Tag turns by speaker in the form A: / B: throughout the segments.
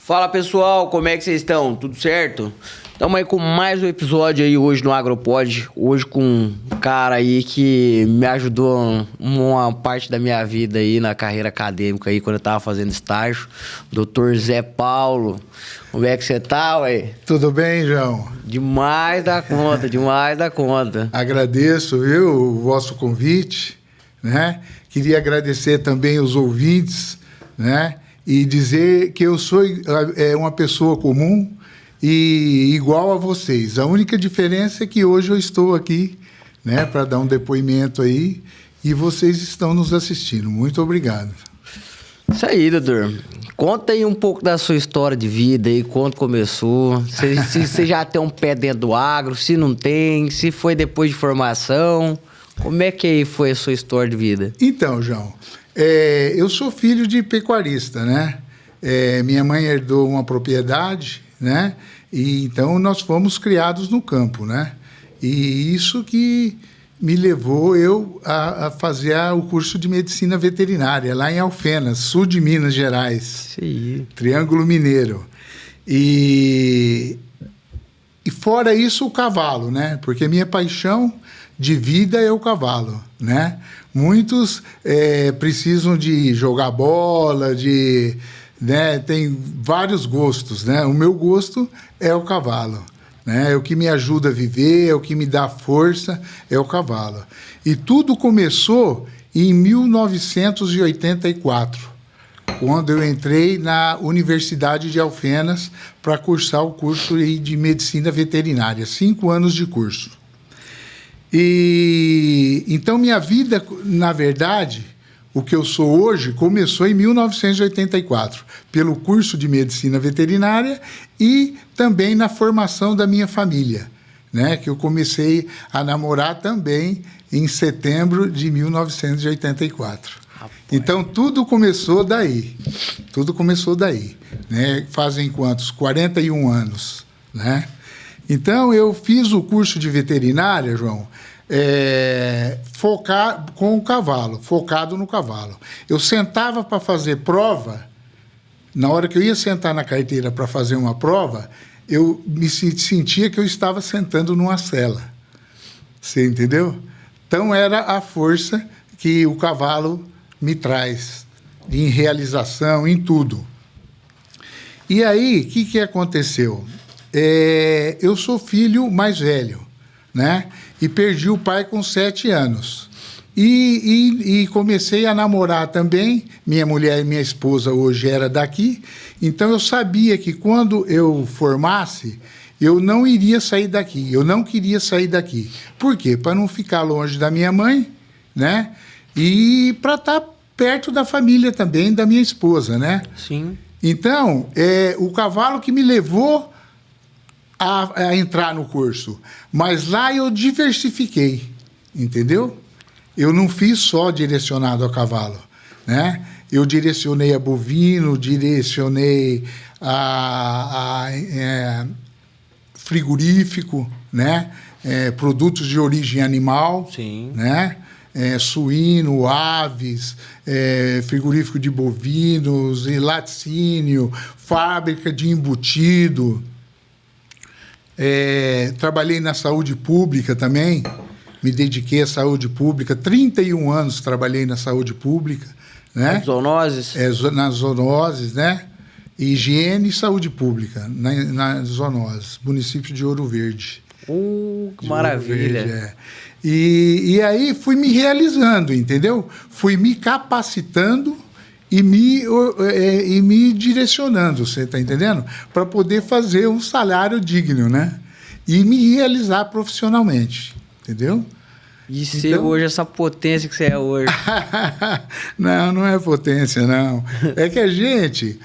A: Fala pessoal, como é que vocês estão? Tudo certo? Estamos aí com mais um episódio aí hoje no Agropod. Hoje com um cara aí que me ajudou uma parte da minha vida aí na carreira acadêmica aí, quando eu tava fazendo estágio. Dr. Zé Paulo. Como é que você tá, ué?
B: Tudo bem, João?
A: Demais da conta, demais da conta.
B: Agradeço, viu, o vosso convite, né? Queria agradecer também os ouvintes, né? E dizer que eu sou uma pessoa comum e igual a vocês. A única diferença é que hoje eu estou aqui, né, para dar um depoimento aí e vocês estão nos assistindo. Muito obrigado.
A: Isso aí, doutor. Conta aí um pouco da sua história de vida aí, quando começou, se você já tem um pé dentro do agro, se não tem, se foi depois de formação, como é que foi a sua história de vida?
B: Então, João, eu sou filho de pecuarista, né? Minha mãe herdou uma propriedade, né? E então nós fomos criados no campo, né? E isso que me levou a fazer o curso de medicina veterinária lá em Alfenas, sul de Minas Gerais.
A: Sim.
B: Triângulo Mineiro. E fora isso, o cavalo, né? Porque minha paixão de vida é o cavalo, né? Muitos precisam de jogar bola, né? Tem vários gostos, né? O meu gosto é o cavalo. É o que me ajuda a viver, é o que me dá força, é o cavalo. E tudo começou em 1984, quando eu entrei na Universidade de Alfenas para cursar o curso de medicina veterinária, 5 anos de curso. E então minha vida, na verdade, o que eu sou hoje, começou em 1984, pelo curso de medicina veterinária e também na formação da minha família, né? Que eu comecei a namorar também em setembro de 1984. Rapaz. Então, tudo começou daí. Tudo começou daí, né? Fazem quantos? 41 anos, né? Então, eu fiz o curso de veterinária, João, com o cavalo, focado no cavalo. Eu sentava para fazer prova, na hora que eu ia sentar na carteira para fazer uma prova, eu me sentia que eu estava sentando numa cela. Você entendeu? Então, era a força que o cavalo me traz, em realização, em tudo. E aí, o que aconteceu? Eu sou filho mais velho, né? E perdi o pai com 7 anos. E comecei a namorar também. Minha mulher e minha esposa hoje era daqui. Então, eu sabia que quando eu formasse, eu não iria sair daqui. Eu não queria sair daqui. Por quê? Para não ficar longe da minha mãe, né? E para estar perto da família também, da minha esposa, né?
A: Sim.
B: Então, o cavalo que me levou a entrar no curso. Mas lá eu diversifiquei, entendeu? Eu não fiz só direcionado a cavalo, né? Eu direcionei a bovino, direcionei a frigorífico, né? Produtos de origem animal.
A: Sim.
B: Né? Suíno, aves, frigorífico de bovinos, laticínio, fábrica de embutido. Trabalhei na saúde pública também, me dediquei à saúde pública, 31 anos trabalhei na saúde pública. Né?
A: Zoonoses?
B: Nas zoonoses, né? Higiene e saúde pública, nas zoonoses, município de Ouro Verde.
A: Que maravilha.
B: Verde, E aí fui me realizando, entendeu? Fui me capacitando e me direcionando, você está entendendo? Para poder fazer um salário digno, né? E me realizar profissionalmente, entendeu?
A: E ser hoje essa potência que você é hoje.
B: Não é potência, não. É que a gente...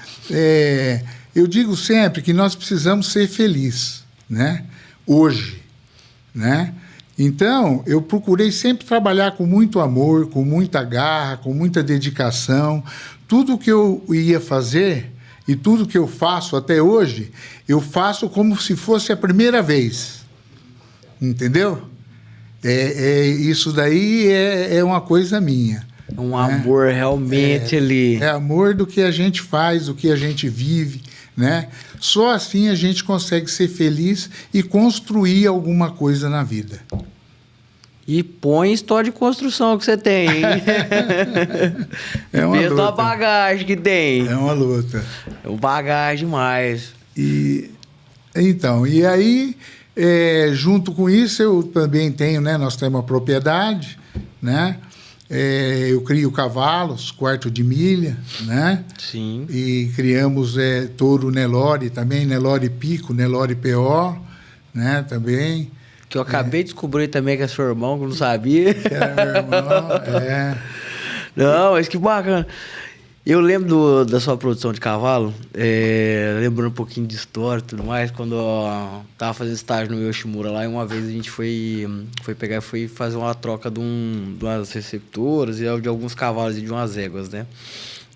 B: eu digo sempre que nós precisamos ser felizes, né? Hoje, né? Então, eu procurei sempre trabalhar com muito amor, com muita garra, com muita dedicação. Tudo que eu ia fazer e tudo que eu faço até hoje, eu faço como se fosse a primeira vez. Entendeu? Isso daí é uma coisa minha,
A: Um amor realmente ali.
B: É amor do que a gente faz, do que a gente vive, né? Só assim a gente consegue ser feliz e construir alguma coisa na vida.
A: E põe história de construção que você tem, hein?
B: É uma
A: Pensa
B: luta.
A: a bagagem que tem.
B: É uma luta.
A: É uma bagagem demais.
B: Então, e aí, junto com isso, eu também tenho, né? Nós temos uma propriedade, né? Eu crio cavalos, quarto de milha, né?
A: Sim.
B: E criamos touro Nelore também, Nelore Pico, Nelore PO, né? Também.
A: Que eu acabei de descobrir também que é seu irmão, que eu não sabia.
B: Que era meu irmão,
A: Não, mas que bacana. Eu lembro da sua produção de cavalo, lembrando um pouquinho de história e tudo mais, quando eu tava fazendo estágio no Yoshimura lá, e uma vez a gente foi pegar e foi fazer uma troca de umas receptoras e de alguns cavalos e de umas éguas, né?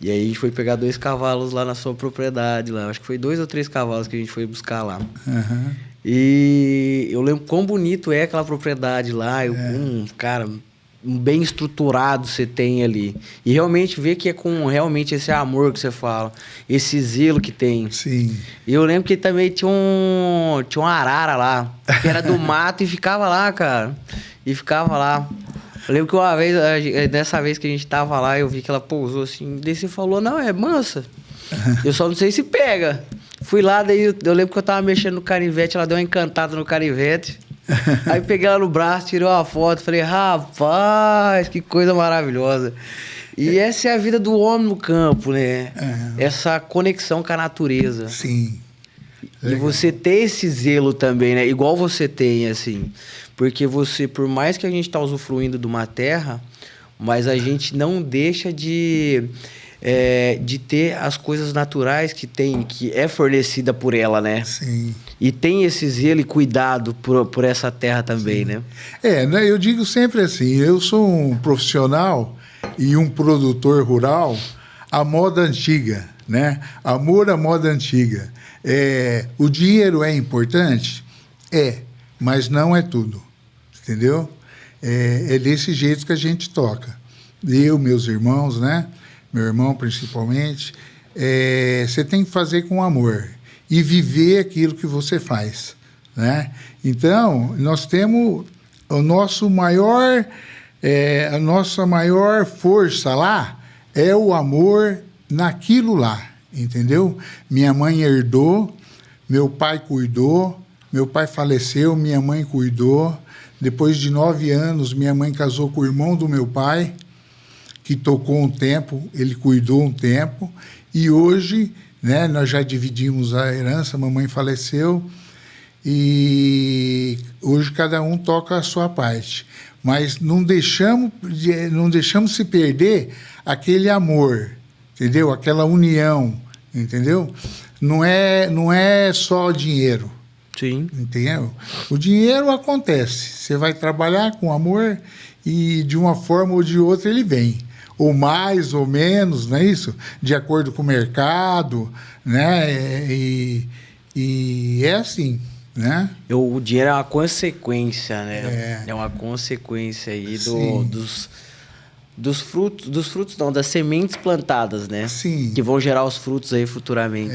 A: E aí a gente foi pegar 2 cavalos lá na sua propriedade lá. Acho que foi 2 ou 3 cavalos que a gente foi buscar lá.
B: Uhum.
A: E eu lembro quão bonito é aquela propriedade lá. Cara, bem estruturado você tem ali. E realmente ver que é com realmente esse amor que você fala. Esse zelo que tem.
B: Sim.
A: E eu lembro que também tinha uma arara lá. Que era do mato e ficava lá, cara. E ficava lá. Eu lembro que uma vez, dessa vez que a gente tava lá, eu vi que ela pousou assim. Daí você falou, não, é mansa. Eu só não sei se pega. Fui lá, daí eu lembro que eu tava mexendo no canivete, ela deu uma encantada no canivete. Aí peguei ela no braço, tirei uma foto, falei, rapaz, que coisa maravilhosa. E essa é a vida do homem no campo, né? Essa conexão com a natureza.
B: Sim.
A: E você ter esse zelo também, né? Igual você tem, assim. Porque você, por mais que a gente tá usufruindo de uma terra, mas a gente não deixa de ter as coisas naturais que é fornecida por ela, né?
B: Sim.
A: E tem esse zelo e cuidado por essa terra também, né?
B: Né, eu digo sempre assim, eu sou um profissional e um produtor rural à moda antiga, né? Amor à moda antiga. O dinheiro é importante? Mas não é tudo, entendeu? É desse jeito que a gente toca. Eu, meus irmãos, né? Meu irmão principalmente, você tem que fazer com amor e viver aquilo que você faz, né? Então, nós temos a nossa maior força lá é o amor naquilo lá, entendeu? Minha mãe herdou, meu pai cuidou, meu pai faleceu, minha mãe cuidou. Depois de 9 anos, minha mãe casou com o irmão do meu pai, que tocou um tempo, ele cuidou um tempo, e hoje, né, nós já dividimos a herança, a mamãe faleceu, e hoje cada um toca a sua parte. Mas não deixamos se perder aquele amor, entendeu? Aquela união, entendeu? Não é só dinheiro.
A: Sim.
B: Entendeu? O dinheiro acontece. Você vai trabalhar com amor e de uma forma ou de outra ele vem. Ou mais ou menos, não é isso? De acordo com o mercado, né? E é assim, né?
A: O dinheiro é uma consequência, né? É uma consequência aí dos frutos não, das sementes plantadas, né?
B: Sim.
A: Que vão gerar os frutos aí futuramente.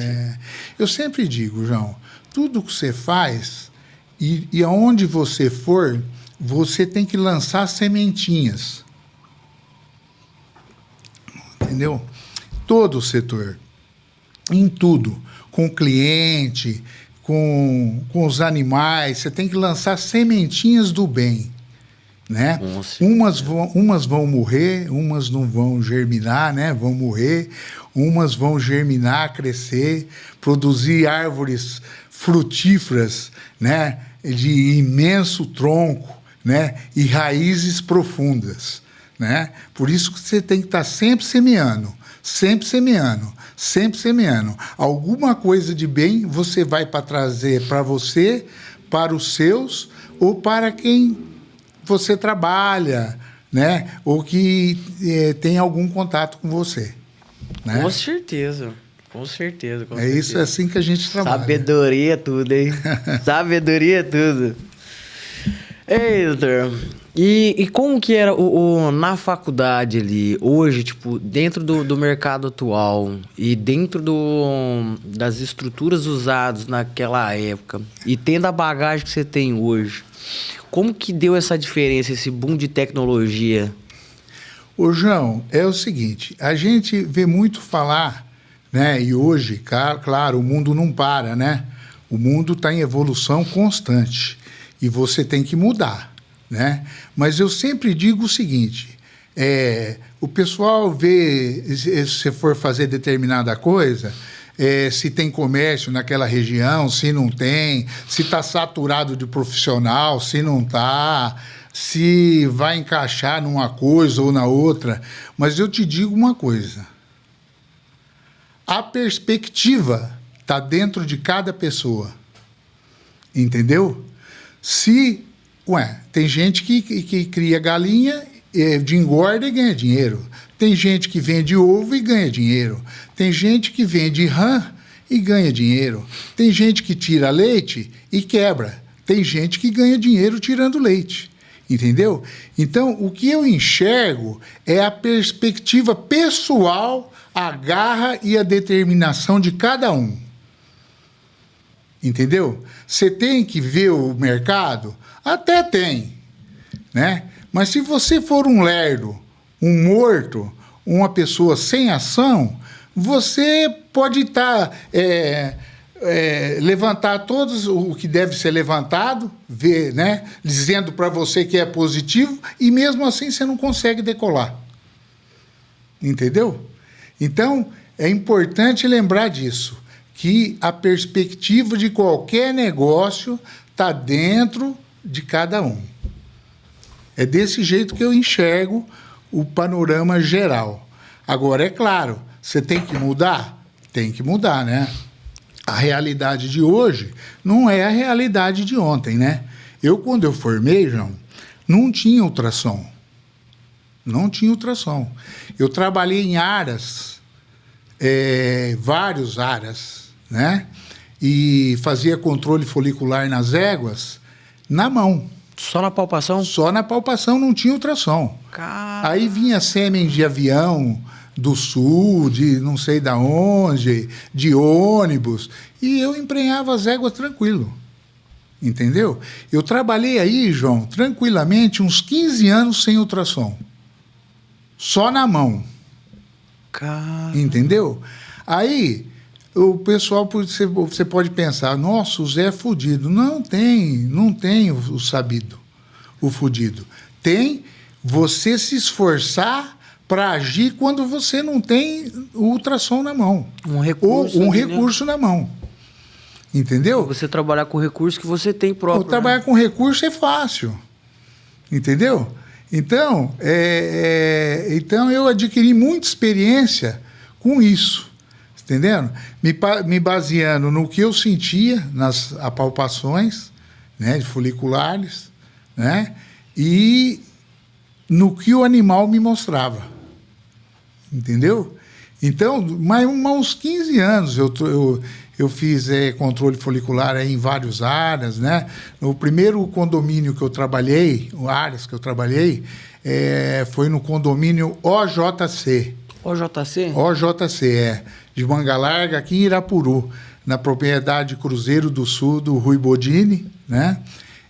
B: Eu sempre digo, João, tudo que você faz e aonde você for, você tem que lançar sementinhas. Entendeu? Todo o setor, em tudo, com o cliente, com os animais, você tem que lançar sementinhas do bem, né? Umas vão morrer, umas não vão germinar, né? Vão morrer, umas vão germinar, crescer, produzir árvores frutíferas, né? De imenso tronco, né? E raízes profundas. Né? Por isso que você tem que estar sempre semeando, sempre semeando, sempre semeando. Alguma coisa de bem você vai para trazer para você, para os seus ou para quem você trabalha, né? Ou que tem algum contato com você. Né?
A: Com certeza. Com certeza.
B: Isso, é assim que a gente trabalha.
A: Sabedoria é tudo, hein? Sabedoria é tudo. Ei, doutor... E como que era na faculdade ali, hoje, tipo, dentro do mercado atual e dentro das estruturas usadas naquela época e tendo a bagagem que você tem hoje, como que deu essa diferença, esse boom de tecnologia?
B: Ô, João, é o seguinte, a gente vê muito falar, né? E hoje, claro, o mundo não para, né? O mundo está em evolução constante e você tem que mudar, né? Mas eu sempre digo o seguinte, o pessoal vê, se você for fazer determinada coisa, se tem comércio naquela região, se não tem, se está saturado de profissional, se não está, se vai encaixar numa coisa ou na outra. Mas eu te digo uma coisa, a perspectiva está dentro de cada pessoa, entendeu? Tem gente que cria galinha de engorda e ganha dinheiro. Tem gente que vende ovo e ganha dinheiro. Tem gente que vende rã e ganha dinheiro. Tem gente que tira leite e quebra. Tem gente que ganha dinheiro tirando leite. Entendeu? Então, o que eu enxergo é a perspectiva pessoal, a garra e a determinação de cada um. Entendeu? Você tem que ver o mercado? Até tem, né? Mas se você for um lerdo, um morto, uma pessoa sem ação, você pode levantar todos o que deve ser levantado, ver, né? Dizendo para você que é positivo, e mesmo assim você não consegue decolar. Entendeu? Então, é importante lembrar disso, que a perspectiva de qualquer negócio está dentro de cada um. É desse jeito que eu enxergo o panorama geral. Agora, é claro, você tem que mudar? Tem que mudar, né? A realidade de hoje não é a realidade de ontem, né? Quando eu formei, João, não tinha ultrassom. Não tinha ultrassom. Eu trabalhei em aras, vários aras, né? E fazia controle folicular nas éguas na mão.
A: Só na palpação?
B: Só na palpação, não tinha ultrassom.
A: Caramba.
B: Aí vinha sêmen de avião do sul, de não sei da onde, de ônibus, e eu emprenhava as éguas tranquilo. Entendeu? Eu trabalhei aí, João, tranquilamente, uns 15 anos sem ultrassom. Só na mão.
A: Caramba.
B: Entendeu? Aí o pessoal, você pode pensar, nossa, o Zé é fudido. Não tem o sabido, o fudido. Tem você se esforçar para agir quando você não tem o ultrassom na mão.
A: Um recurso.
B: Ou um
A: ali,
B: recurso, né? Na mão. Entendeu?
A: Você trabalhar com recurso que você tem próprio.
B: Trabalhar com recurso é fácil. Entendeu? Então, então eu adquiri muita experiência com isso. Entendendo? Me baseando no que eu sentia nas apalpações, né, foliculares, né, e no que o animal me mostrava. Entendeu? Então, mais uns 15 anos eu fiz controle folicular em várias áreas, né? No primeiro condomínio que eu trabalhei, áreas que eu trabalhei, foi no condomínio OJC.
A: OJC?
B: OJC, de Manga Larga, aqui em Irapuru, na propriedade Cruzeiro do Sul, do Rui Bodini, né?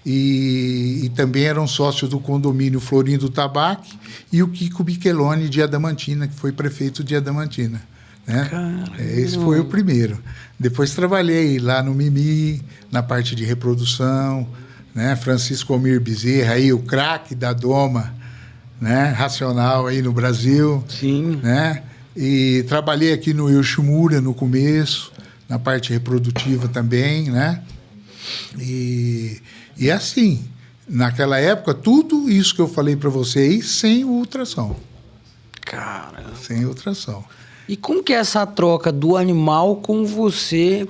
B: E também eram sócios do condomínio Florindo Tabaque e o Kiko Micheloni de Adamantina, que foi prefeito de Adamantina. Né? Esse foi o primeiro. Depois trabalhei lá no Mimi, na parte de reprodução, né? Francisco Almir Bezerra, aí, o craque da Doma, né? Racional aí no Brasil.
A: Sim.
B: Né? E trabalhei aqui no Yoshimura no começo, na parte reprodutiva também, né? E assim, naquela época, tudo isso que eu falei para vocês sem ultrassom.
A: Cara.
B: Sem ultrassom.
A: E como que é essa troca do animal com você,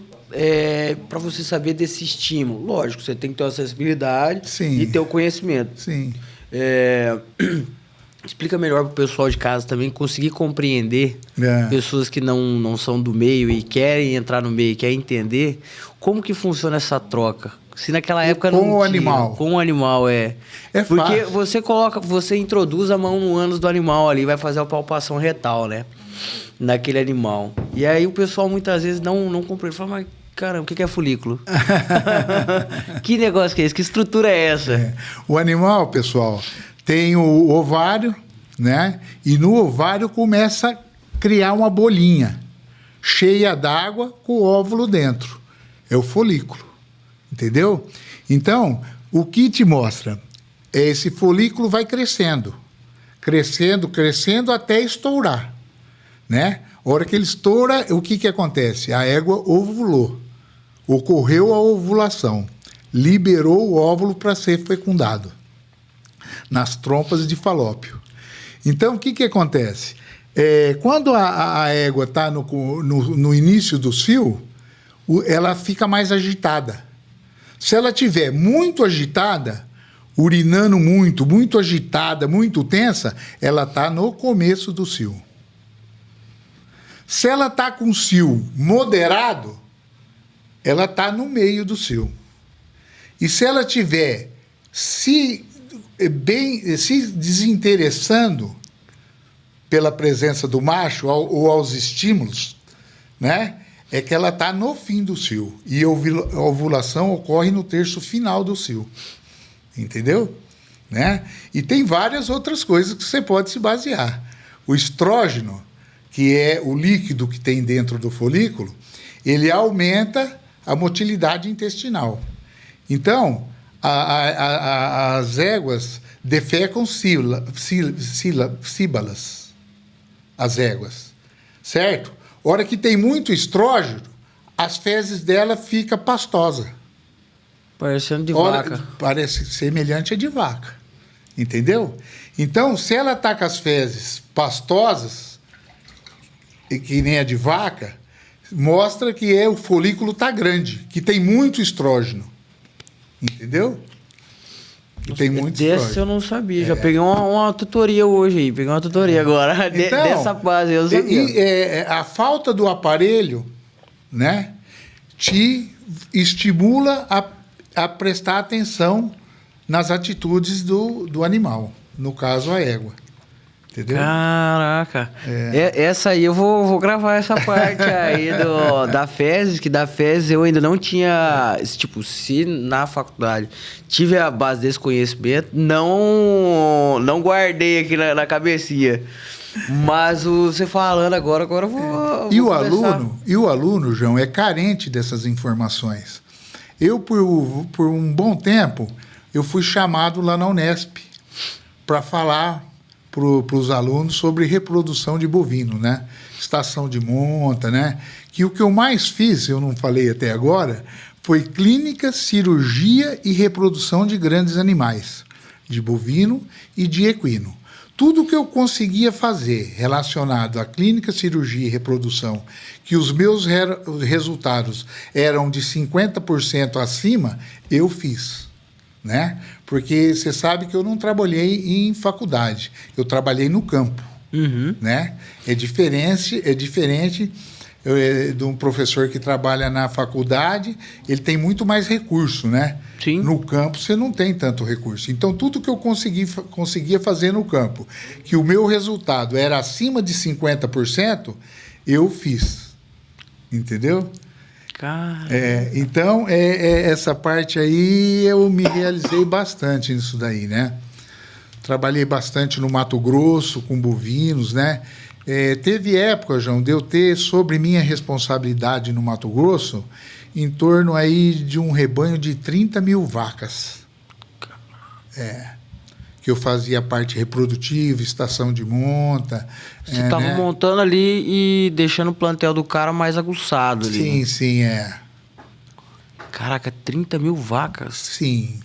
A: para você saber desse estímulo? Lógico, você tem que ter uma sensibilidade.
B: Sim.
A: E ter o conhecimento.
B: Sim.
A: Explica melhor para o pessoal de casa também conseguir compreender pessoas que não são do meio e querem entrar no meio, querem entender como que funciona essa troca. Se naquela época
B: com
A: não
B: o
A: tinha.
B: animal.
A: Com o animal, é.
B: É
A: Porque
B: fácil.
A: você introduz a mão no ânus do animal ali, vai fazer a palpação retal, né? Naquele animal. E aí o pessoal muitas vezes não compreende. Fala, mas caramba, o que é folículo? Que negócio que é esse? Que estrutura é essa?
B: O animal, pessoal, tem o ovário, né? E no ovário começa a criar uma bolinha cheia d'água com o óvulo dentro. É o folículo. Entendeu? Então, o que te mostra? Esse folículo vai crescendo. Crescendo, crescendo até estourar. Né? A hora que ele estoura, o que acontece? A égua ovulou. Ocorreu a ovulação. Liberou o óvulo para ser fecundado nas trompas de Falópio. Então, o que acontece? Quando a égua está no início do cio, ela fica mais agitada. Se ela estiver muito agitada, urinando muito, muito agitada, muito tensa, ela está no começo do cio. Se ela está com cio moderado, ela está no meio do cio. E se ela estiver se desinteressando pela presença do macho ou aos estímulos, né? É que ela está no fim do cio. E a ovulação ocorre no terço final do cio. Entendeu? Né? E tem várias outras coisas que você pode se basear. O estrógeno, que é o líquido que tem dentro do folículo, ele aumenta a motilidade intestinal. Então, as éguas defecam síbalas. As éguas. Certo? Hora que tem muito estrógeno, as fezes dela ficam pastosas.
A: Parecendo de vaca.
B: Parece semelhante a de vaca. Entendeu? Então, se ela está com as fezes pastosas, que nem a de vaca, mostra que o folículo está grande, que tem muito estrógeno. Entendeu? Tem muito
A: Desse
B: estrógeno.
A: eu não sabia. Já peguei uma tutoria hoje aí. Peguei uma tutoria agora.
B: Então,
A: dessa base eu não sabia.
B: A falta do aparelho, né, te estimula a prestar atenção nas atitudes do animal. No caso, a égua. Entendeu?
A: Caraca. Essa aí eu vou gravar essa parte aí da fezes, que da fezes eu ainda não tinha, tipo, se na faculdade tive a base desse conhecimento, não guardei aqui na cabecinha. Mas você falando agora eu vou
B: E
A: começar.
B: o aluno, João, é carente dessas informações. Eu, por um bom tempo, eu fui chamado lá na Unesp para falar para os alunos sobre reprodução de bovino, né? Estação de monta, né? Que o que eu mais fiz, eu não falei até agora, foi clínica, cirurgia e reprodução de grandes animais, de bovino e de equino. Tudo que eu conseguia fazer relacionado à clínica, cirurgia e reprodução, que os meus resultados eram de 50% acima, eu fiz. Né? Porque você sabe que eu não trabalhei em faculdade, eu trabalhei no campo.
A: Uhum.
B: Né? É diferente de um professor que trabalha na faculdade, ele tem muito mais recurso, né?
A: Sim.
B: No campo você não tem tanto recurso. Então, tudo que eu conseguia fazer no campo, que o meu resultado era acima de 50%, eu fiz. Entendeu?
A: Cara.
B: Então, essa parte aí eu me realizei bastante nisso daí, né? Trabalhei bastante no Mato Grosso, com bovinos, né? Teve época, João, de eu ter sobre minha responsabilidade no Mato Grosso em torno aí de um rebanho de 30 mil vacas. Que eu fazia parte reprodutiva, estação de monta.
A: Você estava montando ali e deixando o plantel do cara mais aguçado ali.
B: Sim,
A: Caraca, 30 mil vacas?
B: Sim.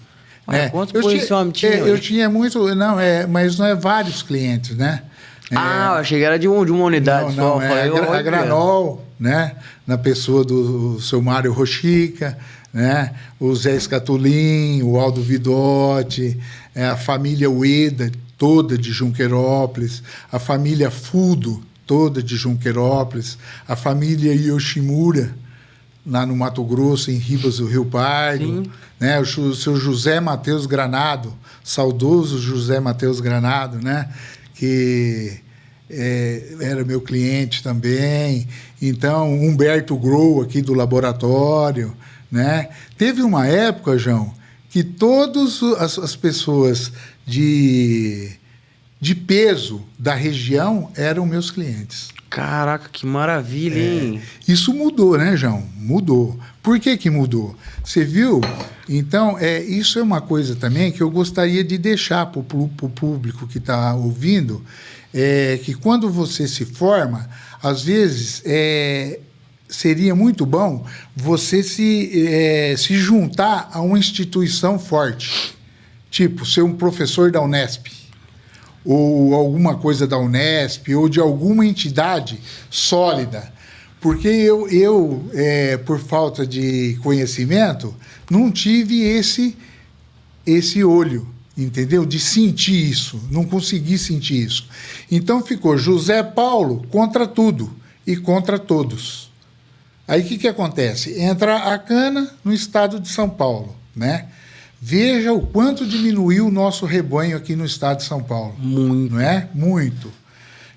A: Quantos por esse homem tinha?
B: Eu tinha muito... Não, mas não é vários clientes, né?
A: Eu achei que era de uma unidade só.
B: A Granol, né? Na pessoa do seu Mário Rochica, né? O Zé Escatolin, o Aldo Vidotti, a família Ueda, toda de Junquerópolis, a família Fudo, toda de Junquerópolis, a família Yoshimura, lá no Mato Grosso, em Ribas do Rio Pardo.
A: Sim.
B: Né? O seu José Matheus Granado, saudoso José Matheus Granado, né? Que era meu cliente também. Então, Humberto Grou, aqui do laboratório. Né? Teve uma época, João, que todas as pessoas de peso da região eram meus clientes.
A: Caraca, que maravilha, hein?
B: Isso mudou, né, João? Mudou. Por que mudou? Você viu? Então, isso é uma coisa também que eu gostaria de deixar para o público que está ouvindo, que quando você se forma, às vezes seria muito bom você se juntar a uma instituição forte, tipo ser um professor da Unesp, ou alguma coisa da Unesp, ou de alguma entidade sólida. Porque eu por falta de conhecimento, não tive esse olho, entendeu? De sentir isso, não consegui sentir isso. Então ficou José Paulo contra tudo e contra todos. Aí o que acontece? Entra a cana no estado de São Paulo, né? Veja o quanto diminuiu o nosso rebanho aqui no estado de São Paulo.
A: Muito.
B: Não é? Muito.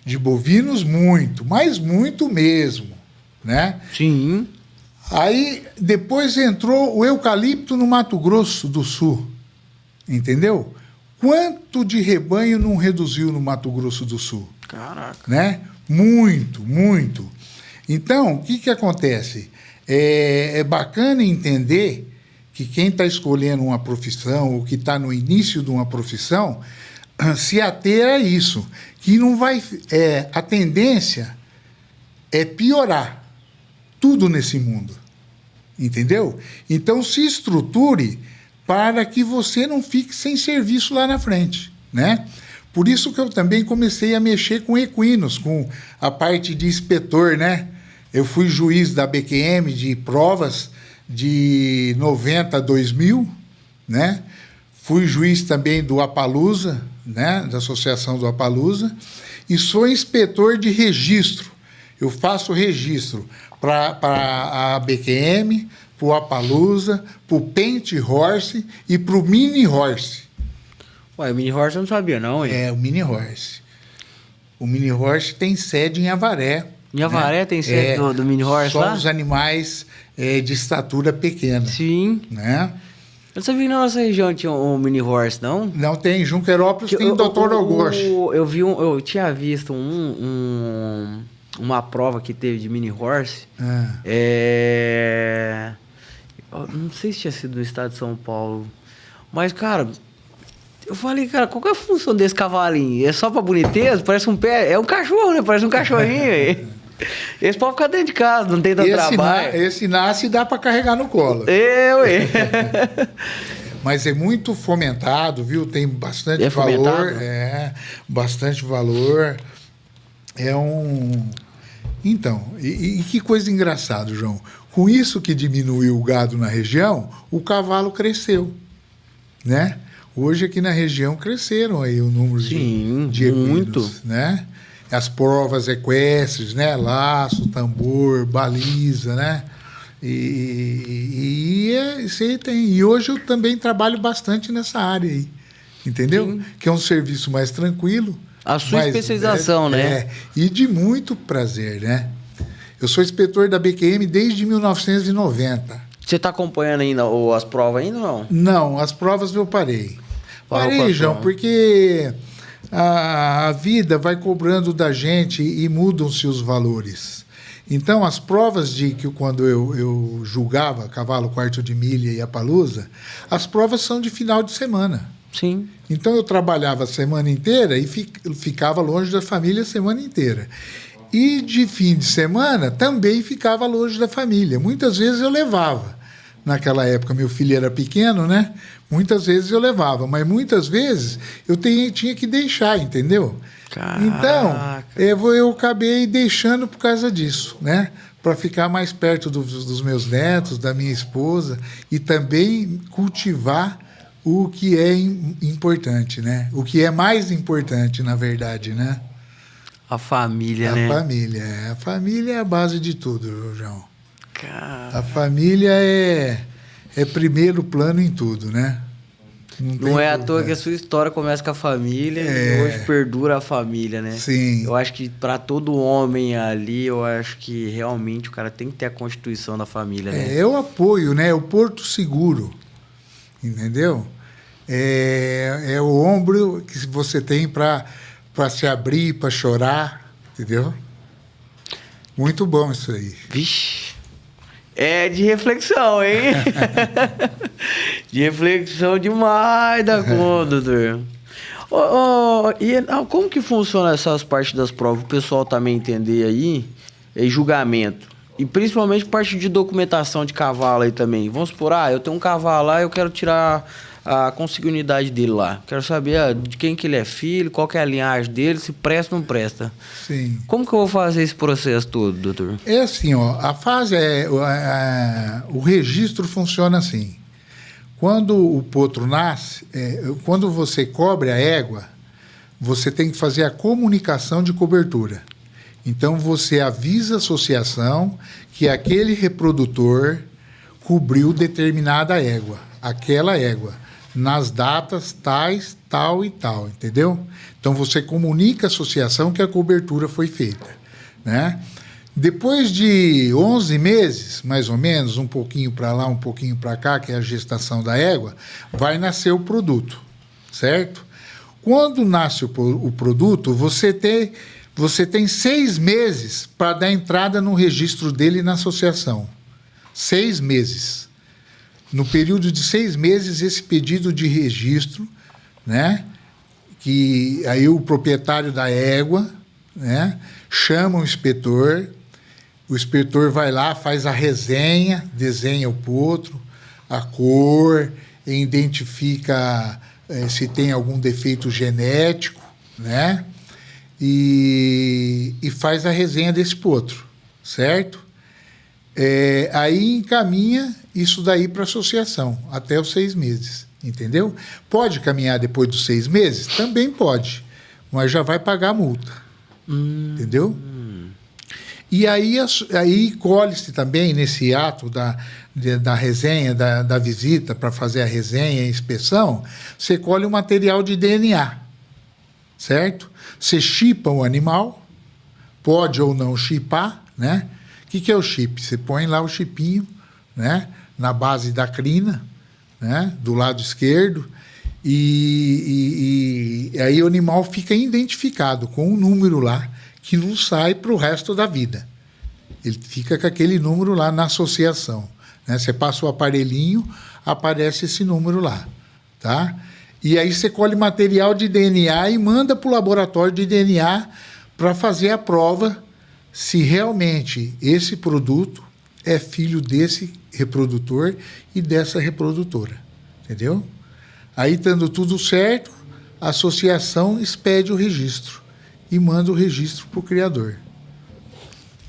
B: De bovinos, muito. Mas muito mesmo, né?
A: Sim.
B: Aí, depois entrou o eucalipto no Mato Grosso do Sul. Entendeu? Quanto de rebanho não reduziu no Mato Grosso do Sul?
A: Caraca.
B: Né? Muito, muito. Então, o que acontece? É bacana entender que quem está escolhendo uma profissão ou que está no início de uma profissão se ater a isso, que não vai... a tendência é piorar tudo nesse mundo, entendeu? Então, se estruture para que você não fique sem serviço lá na frente, né? Por isso que eu também comecei a mexer com equinos, com a parte de inspetor, né? Eu fui juiz da BQM de provas de 90 a 2000, né? Fui juiz também do Apalooza, né? Da Associação do Apalooza, e sou inspetor de registro. Eu faço registro para a BQM, para o Apalooza, para o Paint Horse e para o Mini Horse.
A: Ué, o Mini Horse eu não sabia, não, hein?
B: O Mini Horse. O Mini Horse tem sede em Avaré.
A: Em Avaré, né? Tem sede do Mini Horse lá?
B: Só os animais de estatura pequena.
A: Sim.
B: Né?
A: Eu não sabia que na nossa região tinha um Mini Horse, não?
B: Não tem. Junquerópolis tem o Dr. Augusto.
A: Eu tinha visto uma prova que teve de Mini Horse. Eu não sei se tinha sido no estado de São Paulo. Mas, cara, eu falei, cara, qual que é a função desse cavalinho? É só pra boniteza? Parece um pé. É um cachorro, né? Parece um cachorrinho. Esse pode ficar dentro de casa, não tem tanto trabalho.
B: Esse nasce e dá para carregar no colo. Mas é muito fomentado, viu? Tem bastante valor. Bastante valor. Então, e que coisa engraçada, João. Com isso que diminuiu o gado na região, o cavalo cresceu, né? Hoje aqui na região cresceram aí o número de equinos,
A: muito,
B: né? As provas equestres, né? Laço, tambor, baliza, né? Isso aí tem. E hoje eu também trabalho bastante nessa área aí, entendeu? Sim. Que é um serviço mais tranquilo.
A: A sua especialização, né?
B: E de muito prazer, né? Eu sou inspetor da BQM desde 1990.
A: Você está acompanhando ainda as provas ainda ou não?
B: Não, as provas eu parei. Parei, João, porque a vida vai cobrando da gente e mudam-se os valores. Então, as provas quando eu julgava cavalo, quarto de milha e Apalooza, as provas são de final de semana.
A: Sim.
B: Então, eu trabalhava a semana inteira e ficava longe da família a semana inteira. E de fim de semana também ficava longe da família. Muitas vezes eu levava. Naquela época, meu filho era pequeno, né? Muitas vezes eu levava, mas muitas vezes eu tinha que deixar, entendeu?
A: Caraca.
B: Então, eu acabei deixando por causa disso, né? Para ficar mais perto dos meus netos, da minha esposa, e também cultivar o que é importante, né? O que é mais importante, na verdade, né?
A: A família, né?
B: A família. A família é a base de tudo, João.
A: Cara.
B: A família é primeiro plano em tudo, né?
A: Não é à toa que a sua história começa com a família e hoje perdura a família, né?
B: Sim.
A: Eu acho que para todo homem ali, eu acho que realmente o cara tem que ter a constituição da família, né?
B: É o apoio, né? É o porto seguro, entendeu? É o ombro que você tem para se abrir, para chorar, entendeu? Muito bom isso aí.
A: Vixe, é de reflexão, hein? De reflexão demais da conta, doutor. Como que funciona essas partes das provas? O pessoal também entender aí, julgamento. E principalmente parte de documentação de cavalo aí também. Vamos supor, eu tenho um cavalo lá, eu quero tirar a consanguinidade dele lá. Quero saber de quem que ele é filho, qual que é a linhagem dele, se presta ou não presta.
B: Sim.
A: Como que eu vou fazer esse processo todo, doutor?
B: É assim, ó, a fase o registro funciona assim. Quando o potro nasce, quando você cobre a égua, você tem que fazer a comunicação de cobertura. Então, você avisa a associação que aquele reprodutor cobriu determinada égua, aquela égua, nas datas tais, tal e tal, entendeu? Então, você comunica à associação que a cobertura foi feita, né? Depois de 11 meses, mais ou menos, um pouquinho para lá, um pouquinho para cá, que é a gestação da égua, vai nascer o produto, certo? Quando nasce o produto, você tem 6 meses para dar entrada no registro dele na associação. 6 meses. No período de 6 meses, esse pedido de registro, né? Que aí o proprietário da égua, né? Chama o inspetor vai lá, faz a resenha, desenha o potro, a cor, identifica se tem algum defeito genético, né? E faz a resenha desse potro, certo? Aí encaminha isso daí para a associação, até os 6 meses, entendeu? Pode caminhar depois dos 6 meses? Também pode, mas já vai pagar a multa, entendeu? E aí colhe-se também, nesse ato da resenha, da visita, para fazer a resenha e a inspeção, você colhe o material de DNA, certo? Você chipa o animal, pode ou não chipar, né? O que é o chip? Você põe lá o chipinho, né? Na base da crina, né? Do lado esquerdo, e aí o animal fica identificado com um número lá, que não sai para o resto da vida. Ele fica com aquele número lá na associação, né? Você passa o aparelhinho, aparece esse número lá, tá? E aí você colhe material de DNA e manda para o laboratório de DNA para fazer a prova se realmente esse produto é filho desse reprodutor e dessa reprodutora, entendeu? Aí, estando tudo certo, a associação expede o registro e manda o registro para o criador.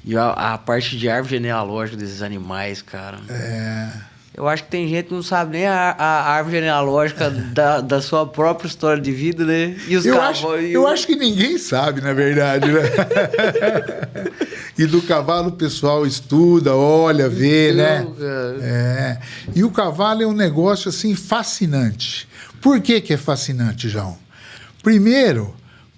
A: E a parte de árvore genealógica desses animais, cara. Eu acho que tem gente que não sabe nem a árvore genealógica da sua própria história de vida, né? E os
B: eu acho que ninguém sabe, na verdade, né? E do cavalo o pessoal estuda, olha, vê, né? E o cavalo é um negócio, assim, fascinante. Por que é fascinante, João? Primeiro,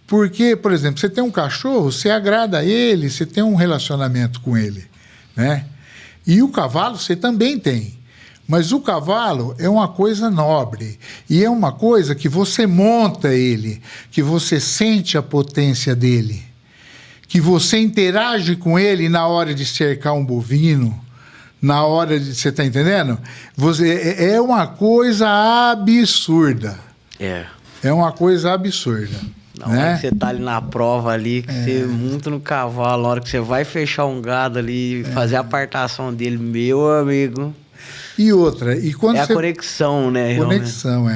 B: porque, por exemplo, você tem um cachorro, você agrada a ele, você tem um relacionamento com ele, né? E o cavalo você também tem. Mas o cavalo é uma coisa nobre. E é uma coisa que você monta ele, que você sente a potência dele, que você interage com ele na hora de cercar um bovino, na hora de... Você está entendendo? É uma coisa absurda. É uma coisa absurda.
A: Na hora que você tá ali na prova ali, que você monta no cavalo, na hora que você vai fechar um gado ali, fazer a apartação dele, meu amigo...
B: E outra, e quando
A: a conexão, né?
B: Conexão,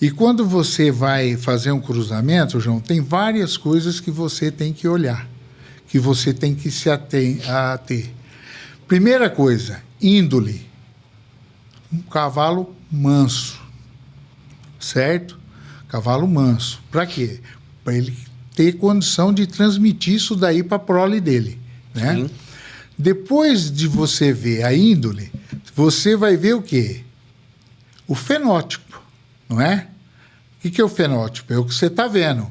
B: E quando você vai fazer um cruzamento, João, tem várias coisas que você tem que olhar, que você tem que se ater. Primeira coisa, índole. Um cavalo manso, certo? Cavalo manso. Para quê? Para ele ter condição de transmitir isso daí para a prole dele, né? Sim. Depois de você ver a índole, você vai ver o quê? O fenótipo, não é? O que é o fenótipo? É o que você está vendo.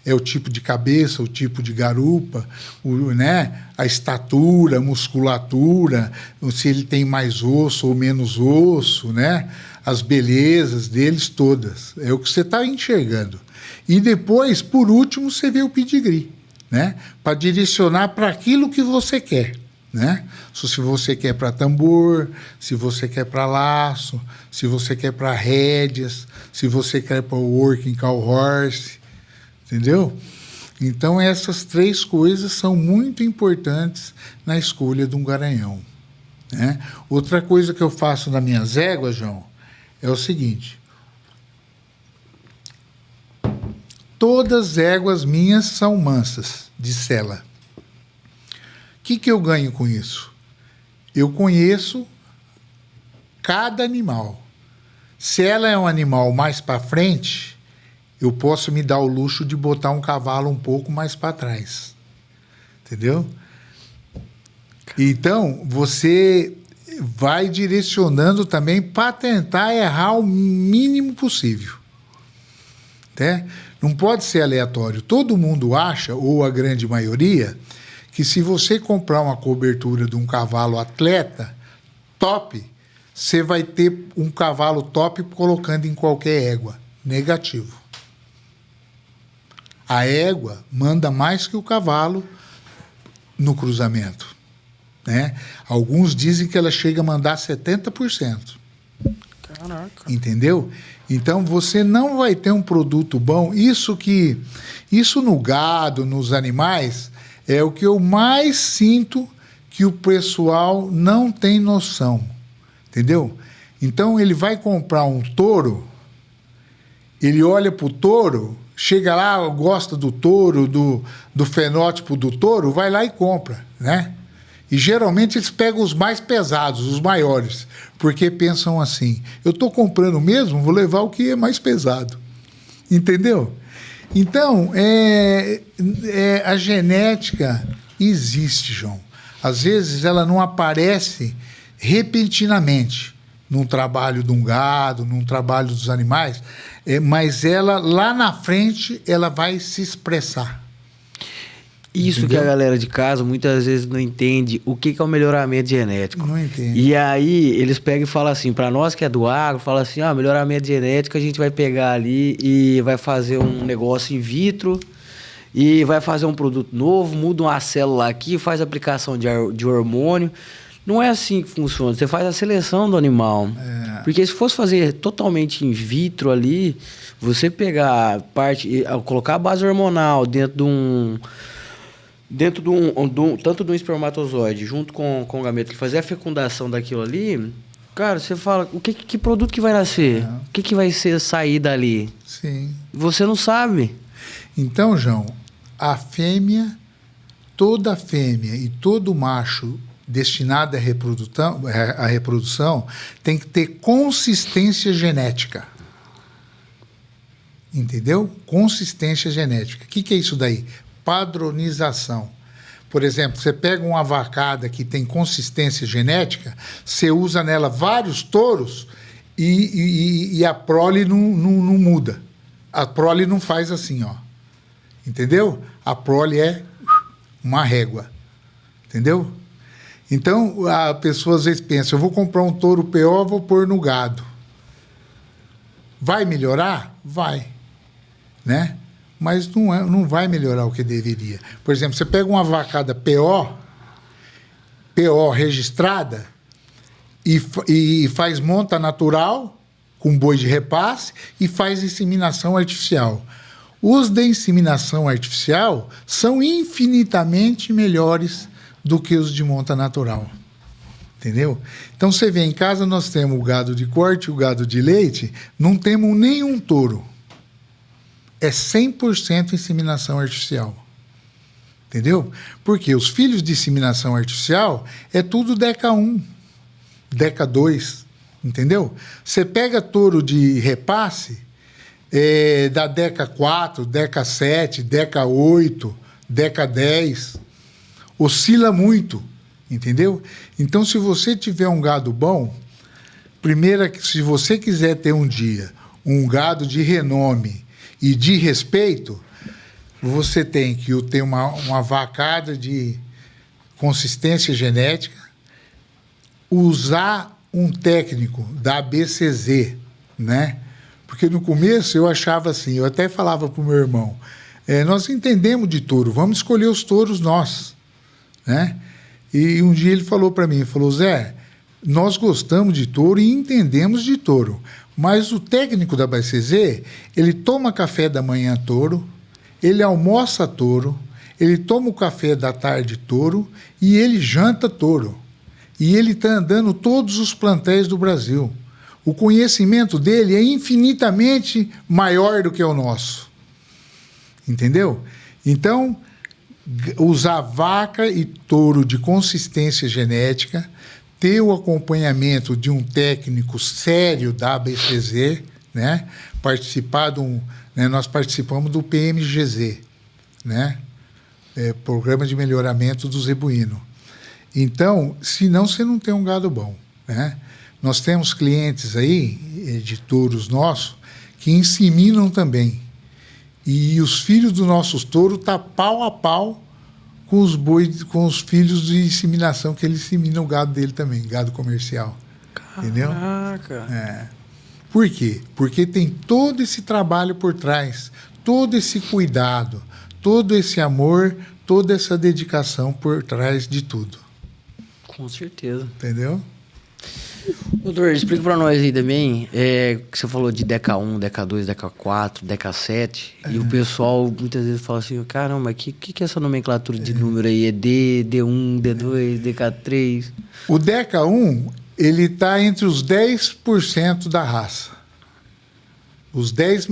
B: É o tipo de cabeça, o tipo de garupa, né? A estatura, a musculatura, se ele tem mais osso ou menos osso, né? As belezas deles todas. É o que você está enxergando. E depois, por último, você vê o pedigree, né? Para direcionar para aquilo que você quer, né? Se você quer para tambor, se você quer para laço, se você quer para rédeas, se você quer para o working cow horse, entendeu? Então, essas 3 coisas são muito importantes na escolha de um garanhão, né? Outra coisa que eu faço nas minhas éguas, João, é o seguinte: todas as éguas minhas são mansas, de sela. O que eu ganho com isso? Eu conheço cada animal. Se ela é um animal mais para frente, eu posso me dar o luxo de botar um cavalo um pouco mais para trás. Entendeu? Então, você vai direcionando também para tentar errar o mínimo possível. Né? Não pode ser aleatório. Todo mundo acha, ou a grande maioria, que se você comprar uma cobertura de um cavalo atleta top, você vai ter um cavalo top colocando em qualquer égua. Negativo. A égua manda mais que o cavalo no cruzamento, né? Alguns dizem que ela chega a mandar 70%. Caraca. Entendeu? Então você não vai ter um produto bom. Isso no gado, nos animais, é o que eu mais sinto que o pessoal não tem noção. Entendeu? Então ele vai comprar um touro, ele olha para o touro, chega lá, gosta do touro, do fenótipo do touro, vai lá e compra, né? E geralmente eles pegam os mais pesados, os maiores, porque pensam assim: eu estou comprando mesmo, vou levar o que é mais pesado. Entendeu? Então, a genética existe, João. Às vezes ela não aparece repentinamente num trabalho de um gado, num trabalho dos animais, mas ela, lá na frente, ela vai se expressar.
A: Isso. Entendeu? Que a galera de casa muitas vezes não entende o que é o melhoramento genético.
B: Não entende.
A: E aí eles pegam e falam assim, para nós que é do agro, fala assim, melhoramento genético a gente vai pegar ali e vai fazer um negócio in vitro e vai fazer um produto novo, muda uma célula aqui, faz aplicação de hormônio. Não é assim que funciona. Você faz a seleção do animal. Porque se fosse fazer totalmente in vitro ali, você pegar colocar a base hormonal dentro de um tanto de um espermatozoide junto com o gameto, que fazer a fecundação daquilo ali, cara, você fala, que produto que vai nascer? O que vai sair dali?
B: Sim.
A: Você não sabe.
B: Então, João, toda fêmea e todo macho destinado à reprodução tem que ter consistência genética. Entendeu? Consistência genética. O que é isso daí? Padronização. Por exemplo, você pega uma vacada que tem consistência genética, você usa nela vários touros e a prole não muda. A prole não faz assim, ó. Entendeu? A prole é uma régua. Entendeu? Então, a pessoa às vezes pensa, eu vou comprar um touro PO, vou pôr no gado. Vai melhorar? Vai. Né? Mas não vai melhorar o que deveria. Por exemplo, você pega uma vacada PO registrada, e faz monta natural, com boi de repasse, e faz inseminação artificial. Os de inseminação artificial são infinitamente melhores do que os de monta natural. Entendeu? Então, você vê, em casa nós temos o gado de corte e o gado de leite, não temos nenhum touro. É 100% inseminação artificial. Entendeu? Porque os filhos de inseminação artificial é tudo DECA 1, DECA 2. Entendeu? Você pega touro de repasse, da DECA 4, DECA 7, DECA 8, DECA 10, oscila muito. entendeu? Então, se você tiver um gado bom, primeiro, se você quiser ter um dia um gado de renome e de respeito, você tem que ter uma vacada de consistência genética, usar um técnico da ABCZ, né? Porque no começo eu achava assim, eu até falava para o meu irmão, nós entendemos de touro, vamos escolher os touros nós, né? E um dia ele falou para mim, Zé, nós gostamos de touro e entendemos de touro, mas o técnico da ABCZ, ele toma café da manhã touro, ele almoça touro, ele toma o café da tarde touro e ele janta touro. E ele está andando todos os plantéis do Brasil. O conhecimento dele é infinitamente maior do que o nosso. Entendeu? Então, usar vaca e touro de consistência genética, ter o acompanhamento de um técnico sério da ABCZ, né? Nós participamos do PMGZ, né? Programa de Melhoramento do Zebuíno. Então, senão você não tem um gado bom, né? Nós temos clientes aí, de touros nossos, que inseminam também. E os filhos dos nossos touros estão pau a pau com os bois, com os filhos de inseminação, que ele insemina o gado dele também, gado comercial. Entendeu?
A: Caraca!
B: Por quê? Porque tem todo esse trabalho por trás, todo esse cuidado, todo esse amor, toda essa dedicação por trás de tudo.
A: Com certeza.
B: Entendeu?
A: Doutor, explica para nós aí também, que você falou de Deca 1, Deca 2, Deca 4, Deca 7, e o pessoal muitas vezes fala assim, caramba, que é essa nomenclatura de número aí? É D, D1, D2, DK3?
B: O Deca 1, ele está entre os 10% da raça. Os 10%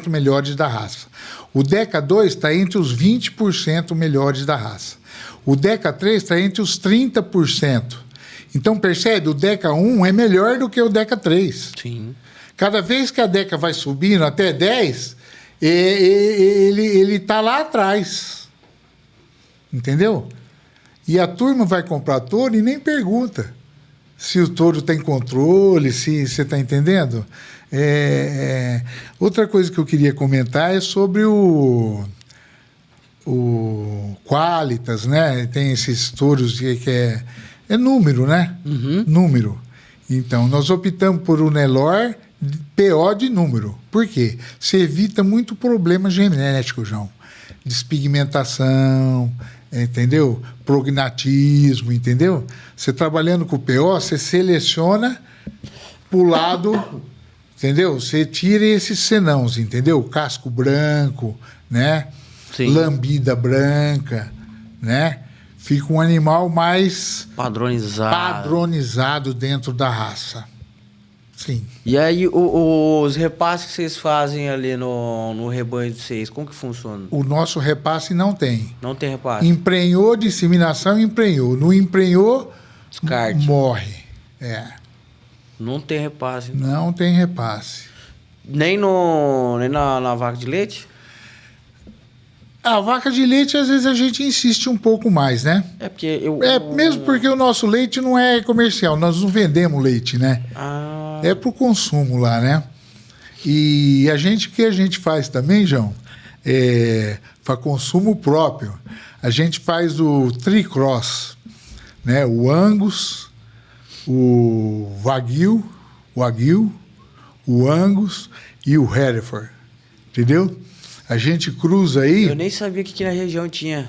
B: melhores da raça. O Deca 2 está entre os 20% melhores da raça. O Deca 3 está entre os 30%. Então, percebe? O Deca 1 é melhor do que o Deca 3.
A: Sim.
B: Cada vez que a Deca vai subindo até 10, ele está lá atrás. Entendeu? E a turma vai comprar touro e nem pergunta se o touro tem controle, se você está entendendo? Outra coisa que eu queria comentar é sobre o Qualitas, né? Tem esses touros que é número, né?
A: Uhum.
B: Número. Então, nós optamos por o Nelore PO de número. Por quê? Você evita muito problema genético, João. Despigmentação, entendeu? Prognatismo, entendeu? Você trabalhando com o PO, você seleciona pro lado, entendeu? Você tira esses senãos, entendeu? Casco branco, né?
A: Sim.
B: Lambida branca, né? Fica um animal mais padronizado dentro da raça. Sim.
A: E aí, os repasses que vocês fazem ali no rebanho de vocês, como que funciona?
B: O nosso repasse não tem.
A: Não tem repasse?
B: Emprenhou, disseminação, emprenhou. Não emprenhou,
A: descarte.
B: Morre.
A: Não tem repasse.
B: Não tem repasse.
A: Nem na vaca de leite?
B: A vaca de leite, às vezes, a gente insiste um pouco mais, né? Mesmo porque o nosso leite não é comercial, nós não vendemos leite, né? É pro consumo lá, né? E o que a gente faz também, João, para consumo próprio, a gente faz o tricross, né? O Angus, o Wagyu, o Angus e o Hereford, entendeu? A gente cruza aí...
A: Eu nem sabia que na região tinha.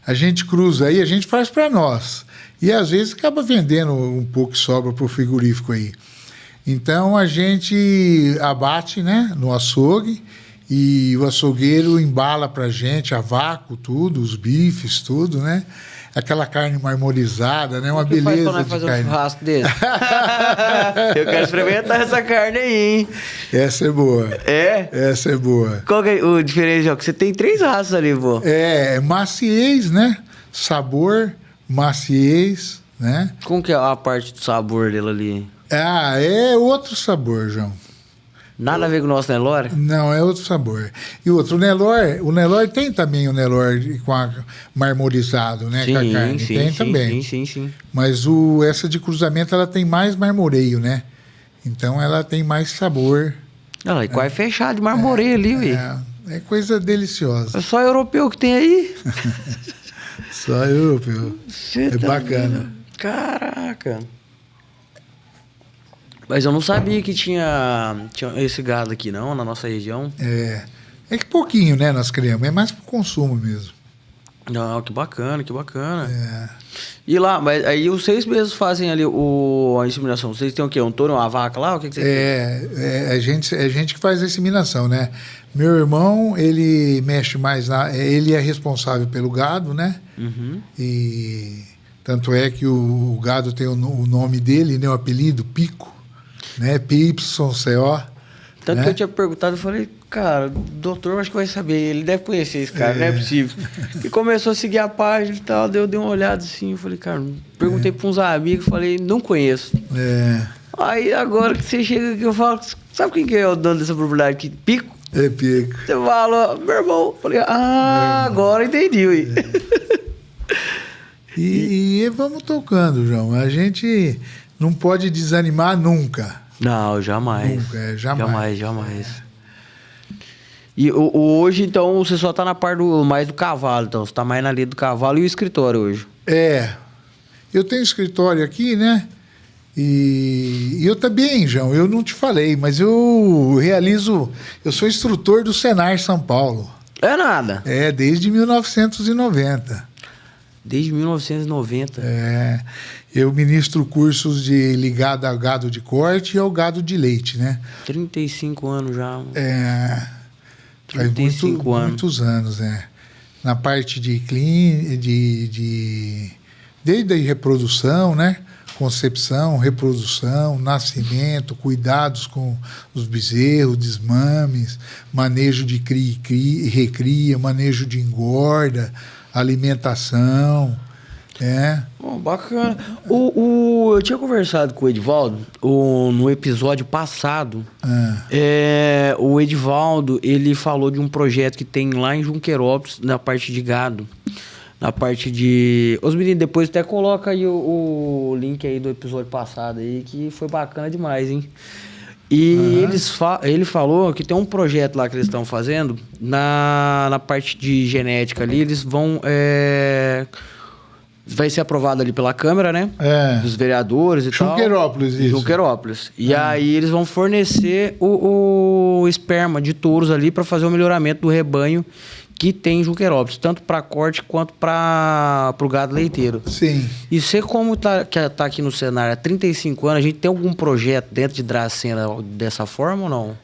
B: A gente cruza aí, a gente faz para nós. E às vezes acaba vendendo um pouco que sobra para o frigorífico aí. Então a gente abate, né, no açougue e o açougueiro embala para a gente a vácuo, tudo, os bifes, tudo, né? Aquela carne marmorizada, né? Uma beleza
A: faz
B: de
A: fazer
B: carne.
A: Um churrasco desse? Eu quero experimentar essa carne aí, hein?
B: Essa é boa. Essa é boa.
A: Qual que é o diferencial? Que você tem 3 raças ali, pô.
B: Maciez, né? Sabor, maciez, né?
A: Como que é a parte do sabor dele ali?
B: É outro sabor, João.
A: Nada a ver com o nosso Nelore?
B: Não, é outro sabor. E outro, o Nelore tem também o Nelore com a marmorizado, né?
A: Sim,
B: com a carne.
A: sim,
B: Tem
A: sim,
B: também.
A: sim.
B: Mas essa de cruzamento, ela tem mais marmoreio, né? Então ela tem mais sabor.
A: Olha, quase fechado de marmoreio ali, ué.
B: É coisa deliciosa.
A: É só europeu que tem aí.
B: Só europeu. É bacana.
A: Vendo? Caraca. Mas eu não sabia que tinha esse gado aqui, não, na nossa região.
B: É que pouquinho, né, nós criamos. É mais pro consumo mesmo.
A: Não, que bacana, que bacana.
B: É.
A: E lá, mas aí vocês mesmos fazem ali a inseminação. Vocês têm o quê? Um touro, uma vaca lá? O que vocês têm?
B: É a gente que faz a inseminação, né? Meu irmão, ele mexe mais ele é responsável pelo gado, né?
A: Uhum.
B: E tanto é que o gado tem o nome dele, né? O apelido, Pico, né? PYCO.
A: Tanto
B: né?
A: que eu tinha perguntado, eu falei, cara, o doutor acho que vai saber, ele deve conhecer esse cara, não é possível. E começou a seguir a página e tal, eu dei uma olhada assim, eu falei, cara, perguntei para uns amigos, falei, não conheço. Aí agora que você chega aqui, eu falo, sabe quem que é o dono dessa propriedade aqui? Pico?
B: É Pico.
A: Você fala, meu irmão. Falei, agora entendi, ué.
B: E vamos tocando, João. A gente não pode desanimar nunca.
A: Não, jamais.
B: Nunca, jamais.
A: Jamais. E hoje, então, você só tá na parte mais do cavalo, então. Você tá mais na linha do cavalo e o escritório hoje.
B: Eu tenho escritório aqui, né? E eu também, João, eu não te falei, mas eu sou instrutor do Senar São Paulo.
A: É nada.
B: Desde 1990.
A: Desde 1990.
B: Eu ministro cursos ligado ao gado de corte e ao gado de leite, né?
A: 35 anos já.
B: Faz
A: 35 anos.
B: Muitos anos, Na parte de desde a reprodução, né? Concepção, reprodução, nascimento, cuidados com os bezerros, desmames, manejo de cria e recria, manejo de engorda, alimentação.
A: Bacana. Eu tinha conversado com o Edivaldo no episódio passado. O Edivaldo, ele falou de um projeto que tem lá em Junqueirópolis, na parte de gado. Na parte de... Os meninos, depois até coloca aí o link aí do episódio passado aí, que foi bacana demais, hein? E ele falou que tem um projeto lá que eles estão fazendo, na parte de genética ali, eles vão... vai ser aprovado ali pela Câmara, né? Dos vereadores e
B: Junqueirópolis,
A: tal.
B: isso.
A: Junqueirópolis. E aí eles vão fornecer o esperma de touros ali para fazer o melhoramento do rebanho que tem em Junqueirópolis, tanto para corte quanto para o gado leiteiro.
B: Sim.
A: E você, como tá aqui no cenário há 35 anos, a gente tem algum projeto dentro de Dracena dessa forma ou não?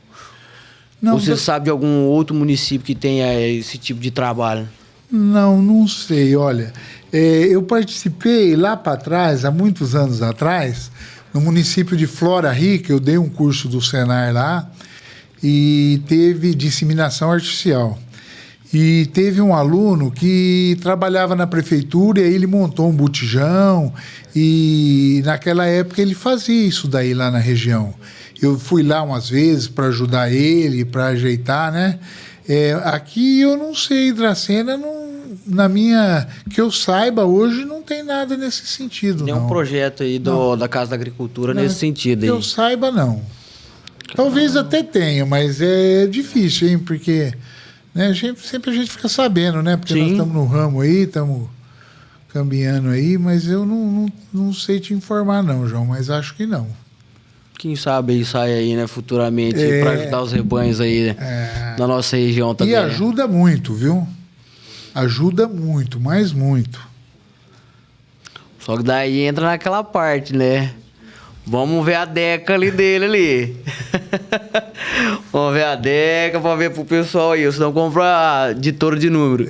B: Não.
A: Ou você sabe de algum outro município que tenha esse tipo de trabalho?
B: Não sei. Olha, eu participei lá para trás, há muitos anos atrás, no município de Flora Rica, eu dei um curso do Senar lá e teve disseminação artificial. E teve um aluno que trabalhava na prefeitura e aí ele montou um botijão e naquela época ele fazia isso daí lá na região. Eu fui lá umas vezes para ajudar ele, para ajeitar, né? Aqui eu não sei, Dracena, que eu saiba hoje, não tem nada nesse sentido,
A: Tem um projeto aí da Casa da Agricultura nesse sentido aí.
B: Que eu saiba, não. Talvez até tenha, mas é difícil, hein? Porque... né, sempre a gente fica sabendo, né? Porque nós estamos no ramo aí, estamos caminhando aí, mas eu não sei te informar não, João, mas acho que não.
A: Quem sabe aí sai aí, né, futuramente, para ajudar os rebanhos aí na nossa região também.
B: E ajuda muito, viu? Ajuda muito, mas muito.
A: Só que daí entra naquela parte, né? Vamos ver a deca ali dele ali. Vamos ver a deca pra ver pro pessoal aí. Senão compra de touro de número.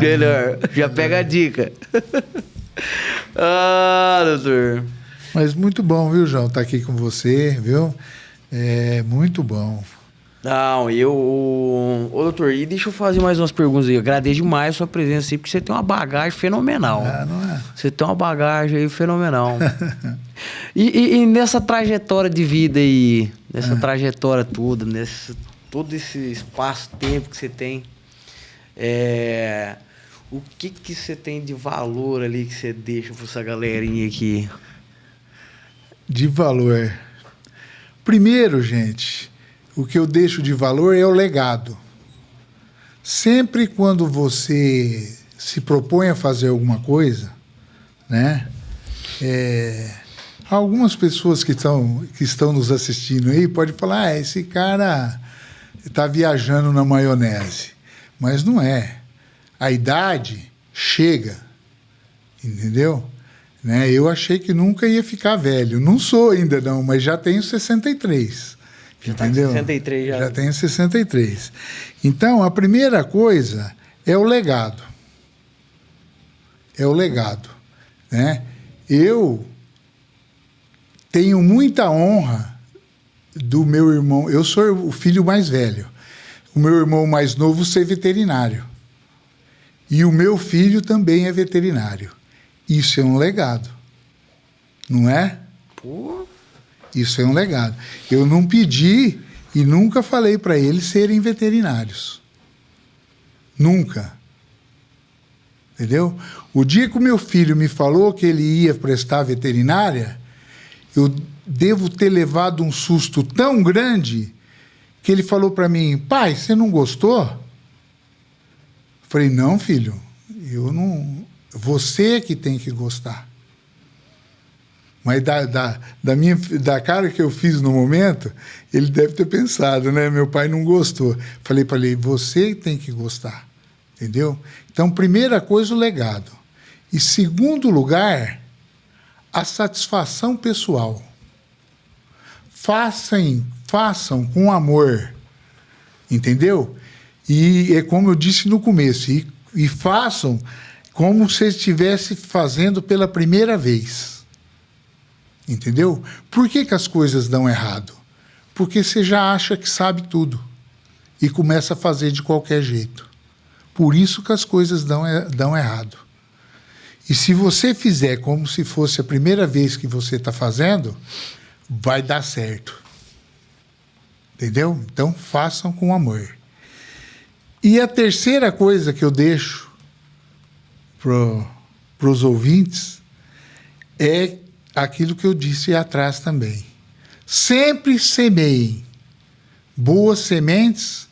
A: Melhor. Já pega a dica. Doutor.
B: Mas muito bom, viu, João? Tá aqui com você, viu? Muito bom.
A: Não, ô doutor, e deixa eu fazer mais umas perguntas aí. Eu agradeço demais a sua presença aí, porque você tem uma bagagem fenomenal.
B: Não é?
A: Você tem uma bagagem aí fenomenal. E nessa trajetória de vida aí, nessa trajetória toda, todo esse espaço-tempo que você tem, o que você tem de valor ali que você deixa para essa galerinha aqui?
B: De valor. Primeiro, gente, o que eu deixo de valor é o legado. Sempre quando você se propõe a fazer alguma coisa, né? Algumas pessoas que estão nos assistindo aí podem falar, esse cara está viajando na maionese. Mas não é. A idade chega, entendeu? Né? Eu achei que nunca ia ficar velho. Não sou ainda, não, mas já tenho 63.
A: Já
B: entendeu?
A: Tá 63 já.
B: Já tenho 63. Então, a primeira coisa é o legado. É o legado, né? Eu tenho muita honra do meu irmão. Eu sou o filho mais velho. O meu irmão mais novo ser veterinário. E o meu filho também é veterinário. Isso é um legado. Não é?
A: Pô.
B: Isso é um legado. Eu não pedi e nunca falei para eles serem veterinários. Nunca. Entendeu? O dia que o meu filho me falou que ele ia prestar veterinária, eu devo ter levado um susto tão grande que ele falou para mim, pai, você não gostou? Eu falei, não, filho, eu não... Você que tem que gostar. Mas da cara que eu fiz no momento, ele deve ter pensado, né? Meu pai não gostou. Falei para ele, você tem que gostar. Entendeu? Então, primeira coisa, o legado. E segundo lugar, a satisfação pessoal. Façam com amor. Entendeu? E é como eu disse no começo, e façam como se estivesse fazendo pela primeira vez. Entendeu? Por que as coisas dão errado? Porque você já acha que sabe tudo e começa a fazer de qualquer jeito. Por isso que as coisas dão errado. E se você fizer como se fosse a primeira vez que você está fazendo, vai dar certo. Entendeu? Então, façam com amor. E a terceira coisa que eu deixo para os ouvintes é aquilo que eu disse atrás também. Sempre semeiem boas sementes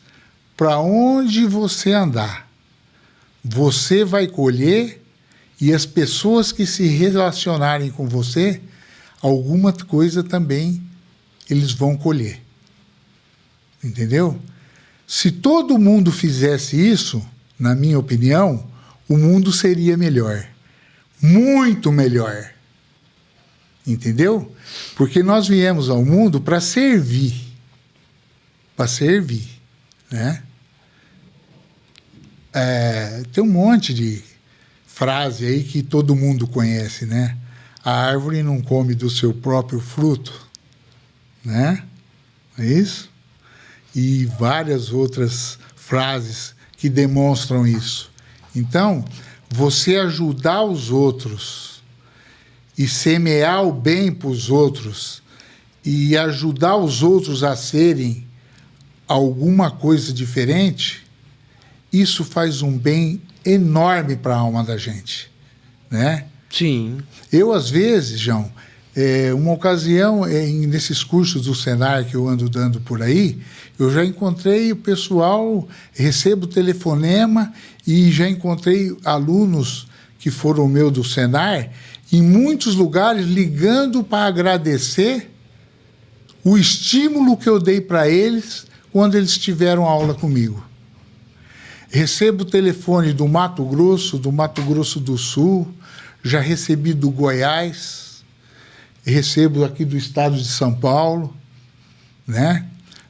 B: para onde você andar. Você vai colher e as pessoas que se relacionarem com você, alguma coisa também eles vão colher. Entendeu? Se todo mundo fizesse isso, na minha opinião, o mundo seria melhor. Muito melhor. Entendeu? Porque nós viemos ao mundo para servir. Para servir, né? Tem um monte de frase aí que todo mundo conhece, né? A árvore não come do seu próprio fruto, né? É isso? E várias outras frases que demonstram isso. Então, você ajudar os outros e semear o bem para os outros e ajudar os outros a serem alguma coisa diferente, isso faz um bem enorme para a alma da gente, né?
A: Sim.
B: Eu, às vezes, João, uma ocasião, nesses cursos do Senar que eu ando dando por aí, eu já encontrei o pessoal, recebo telefonema e já encontrei alunos que foram meu do Senar, em muitos lugares ligando para agradecer o estímulo que eu dei para eles quando eles tiveram aula comigo. Recebo telefone do Mato Grosso do Sul, já recebi do Goiás, recebo aqui do estado de São Paulo, né?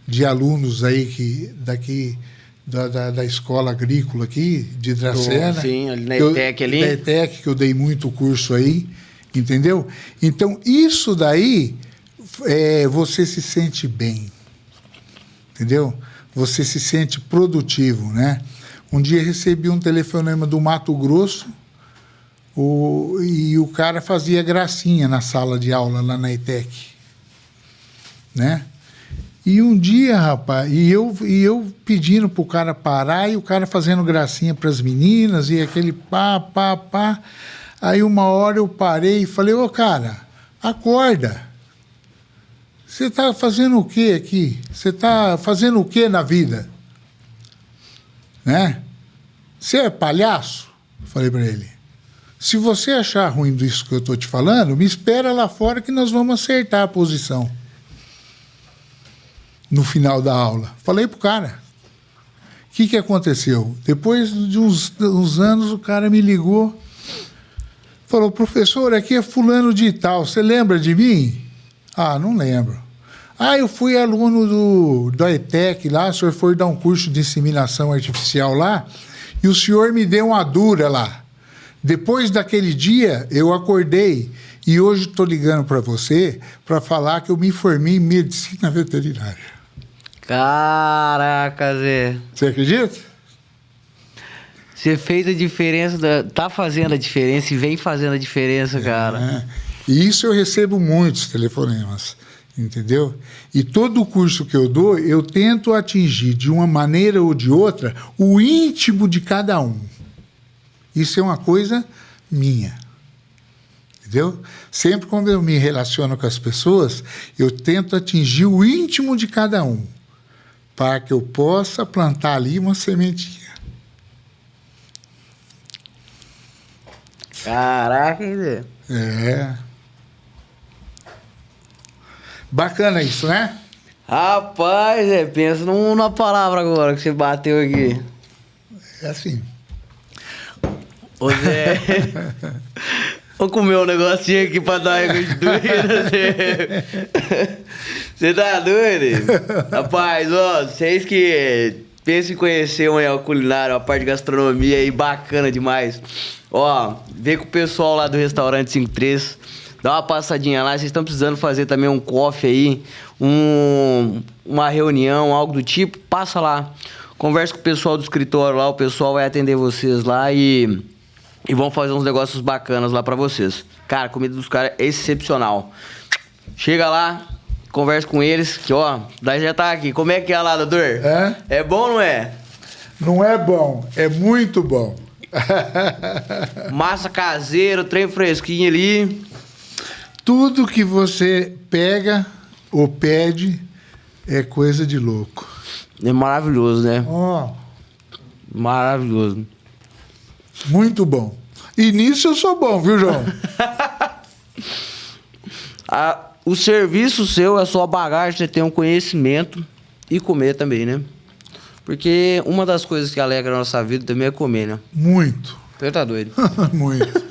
B: De alunos aí daqui da escola agrícola aqui, de Dracena.
A: Sim, ali na ETEC ali.
B: Na ETEC, que eu dei muito curso aí, entendeu? Então, isso daí, você se sente bem, entendeu? Você se sente produtivo, né? Um dia recebi um telefonema do Mato Grosso e o cara fazia gracinha na sala de aula lá na ETEC, né? E um dia, rapaz, e eu pedindo pro cara parar e o cara fazendo gracinha pras meninas e aquele pá, pá, pá. Aí uma hora eu parei e falei, ô cara, acorda. Você tá fazendo o quê aqui? Você tá fazendo o quê na vida? Né? Você é palhaço? Falei para ele. Se você achar ruim disso que eu tô te falando, me espera lá fora que nós vamos acertar a posição. No final da aula. Falei pro cara. O que aconteceu? Depois de uns anos, o cara me ligou. Falou, professor, aqui é fulano de tal. Você lembra de mim? Ah, não lembro. Ah, eu fui aluno do ETEC lá, o senhor foi dar um curso de inseminação artificial lá, e o senhor me deu uma dura lá. Depois daquele dia, eu acordei, e hoje estou ligando para você para falar que eu me formei em medicina veterinária.
A: Caraca, Zé.
B: Você acredita?
A: Você fez a diferença, tá fazendo a diferença e vem fazendo a diferença, cara.
B: E isso eu recebo muitos telefonemas, entendeu? E todo o curso que eu dou, eu tento atingir de uma maneira ou de outra o íntimo de cada um. Isso é uma coisa minha. Entendeu? Sempre quando eu me relaciono com as pessoas, eu tento atingir o íntimo de cada um, para que eu possa plantar ali uma sementinha.
A: Caraca, hein, Zé?
B: É. Bacana isso, né?
A: Rapaz, pensa numa palavra agora que você bateu aqui.
B: É assim.
A: Ô, Zé, vou comer um negocinho aqui pra dar água de doida, Zé. Você tá doido? Rapaz, ó, vocês que pensam em conhecer uma culinária, uma parte de gastronomia aí bacana demais. Ó, vem com o pessoal lá do restaurante 53, dá uma passadinha lá. Vocês estão precisando fazer também um coffee aí, uma reunião, algo do tipo, passa lá. Conversa com o pessoal do escritório lá, o pessoal vai atender vocês lá e vão fazer uns negócios bacanas lá pra vocês. Cara, a comida dos caras é excepcional. Chega lá, conversa com eles, que ó, daí já tá aqui. Como é que é lá, doutor? É bom ou não é?
B: Não é bom, é muito bom.
A: Massa caseira, trem fresquinho ali.
B: Tudo que você pega ou pede é coisa de louco.
A: É maravilhoso, né?
B: Ó,
A: Maravilhoso.
B: muito bom. E nisso eu sou bom, viu, João?
A: O serviço seu é só bagagem, você tem um conhecimento e comer também, né? Porque uma das coisas que alegra a nossa vida também é comer, né?
B: Muito.
A: Você tá doido?
B: Muito.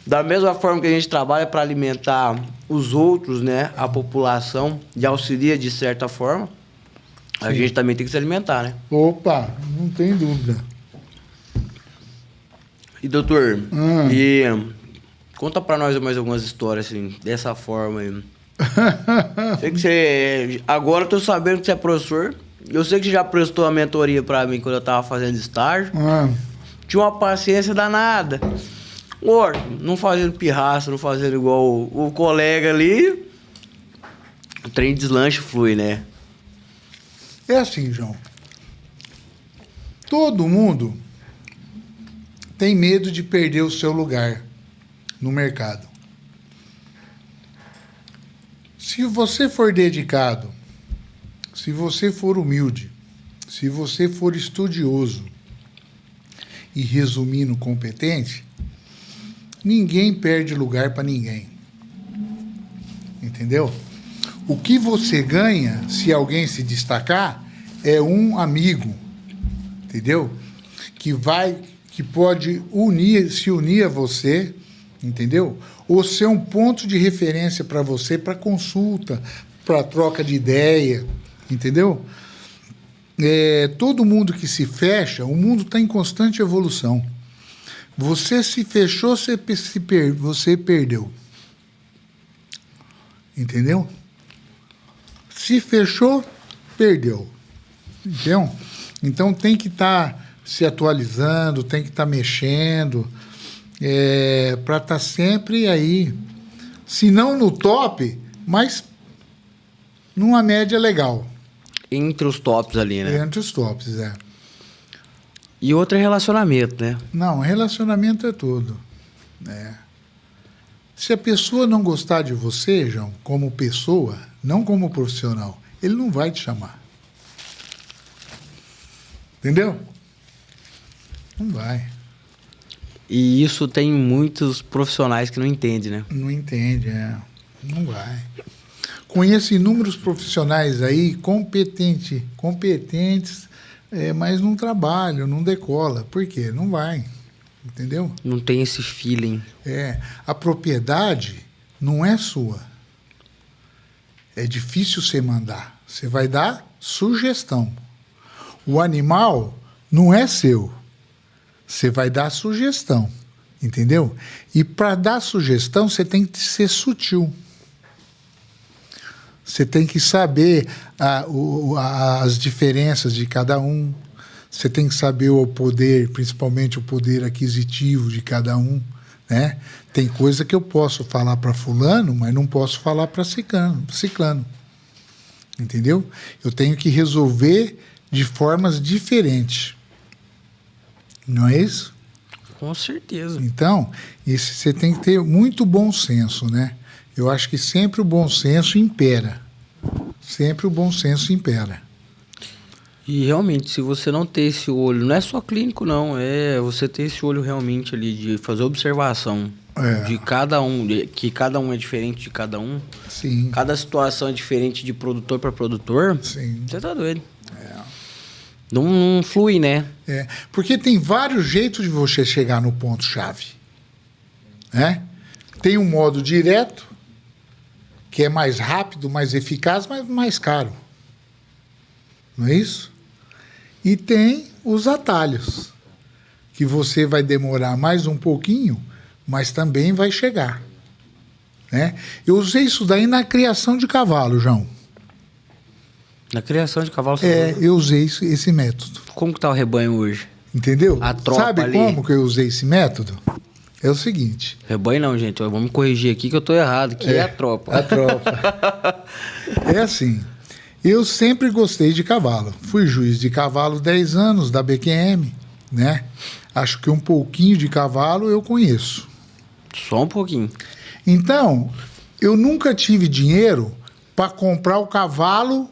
A: Da mesma forma que a gente trabalha para alimentar os outros, né? A população, e auxilia de certa forma, a gente também tem que se alimentar, né?
B: Opa, não tem dúvida.
A: E doutor, e conta pra nós mais algumas histórias, assim, dessa forma aí. Sei que você... Agora eu tô sabendo que você é professor. Eu sei que você já prestou a mentoria pra mim quando eu tava fazendo estágio. Tinha uma paciência danada. Não fazendo pirraça, não fazendo igual o colega ali. O trem de deslanche flui, né?
B: É assim, João. Todo mundo tem medo de perder o seu lugar no mercado. Se você for dedicado, se você for humilde, se você for estudioso e, resumindo, competente, ninguém perde lugar para ninguém. Entendeu? O que você ganha, se alguém se destacar, é um amigo, entendeu? Que pode se unir a você, entendeu? Ou ser um ponto de referência para você, para consulta, para troca de ideia, entendeu? Todo mundo que se fecha, o mundo está em constante evolução. Você se fechou, você perdeu. Entendeu? Se fechou, perdeu. Entendeu? Então tem que estar se atualizando, tem que estar mexendo, para estar sempre aí, se não no top, mas numa média legal.
A: Entre os tops ali, né?
B: Entre os tops, é.
A: E outro é relacionamento, né?
B: Não, relacionamento é tudo. É. Se a pessoa não gostar de você, João, como pessoa, não como profissional, ele não vai te chamar. Entendeu? Não vai.
A: E isso tem muitos profissionais que não entendem, né?
B: Não entende, não vai. Conheço inúmeros profissionais aí competentes, mas não trabalham, não decola. Por quê? Não vai. Entendeu?
A: Não tem esse feeling.
B: A propriedade não é sua. É difícil você mandar. Você vai dar sugestão. O animal não é seu. Você vai dar sugestão. Entendeu? E para dar sugestão, você tem que ser sutil. Você tem que saber as diferenças de cada um. Você tem que saber o poder, principalmente o poder aquisitivo de cada um, né? Tem coisa que eu posso falar para fulano, mas não posso falar para ciclano. Entendeu? Eu tenho que resolver de formas diferentes. Não é isso?
A: Com certeza.
B: Então, você tem que ter muito bom senso, né? Eu acho que sempre o bom senso impera. Sempre o bom senso impera.
A: E realmente, se você não ter esse olho, não é só clínico, não. É você ter esse olho realmente ali de fazer observação de cada um, que cada um é diferente de cada um.
B: Sim.
A: Cada situação é diferente de produtor para produtor.
B: Sim.
A: Você tá doido. Não flui, né?
B: Porque tem vários jeitos de você chegar no ponto-chave. Né? Tem um modo direto, que é mais rápido, mais eficaz, mas mais caro. Não é isso? E tem os atalhos, que você vai demorar mais um pouquinho, mas também vai chegar. Né? Eu usei isso daí na criação de cavalo, João.
A: Na criação de cavalo...
B: Eu usei esse método.
A: Como que tá o rebanho hoje?
B: Entendeu?
A: A tropa
B: Sabe
A: ali.
B: como que eu usei esse método? É o seguinte...
A: Rebanho não, gente. Vamos me corrigir aqui que eu tô errado. Que é a tropa.
B: A tropa. É assim... Eu sempre gostei de cavalo. Fui juiz de cavalo 10 anos da BQM, né? Acho que um pouquinho de cavalo eu conheço.
A: Só um pouquinho.
B: Então, eu nunca tive dinheiro para comprar o cavalo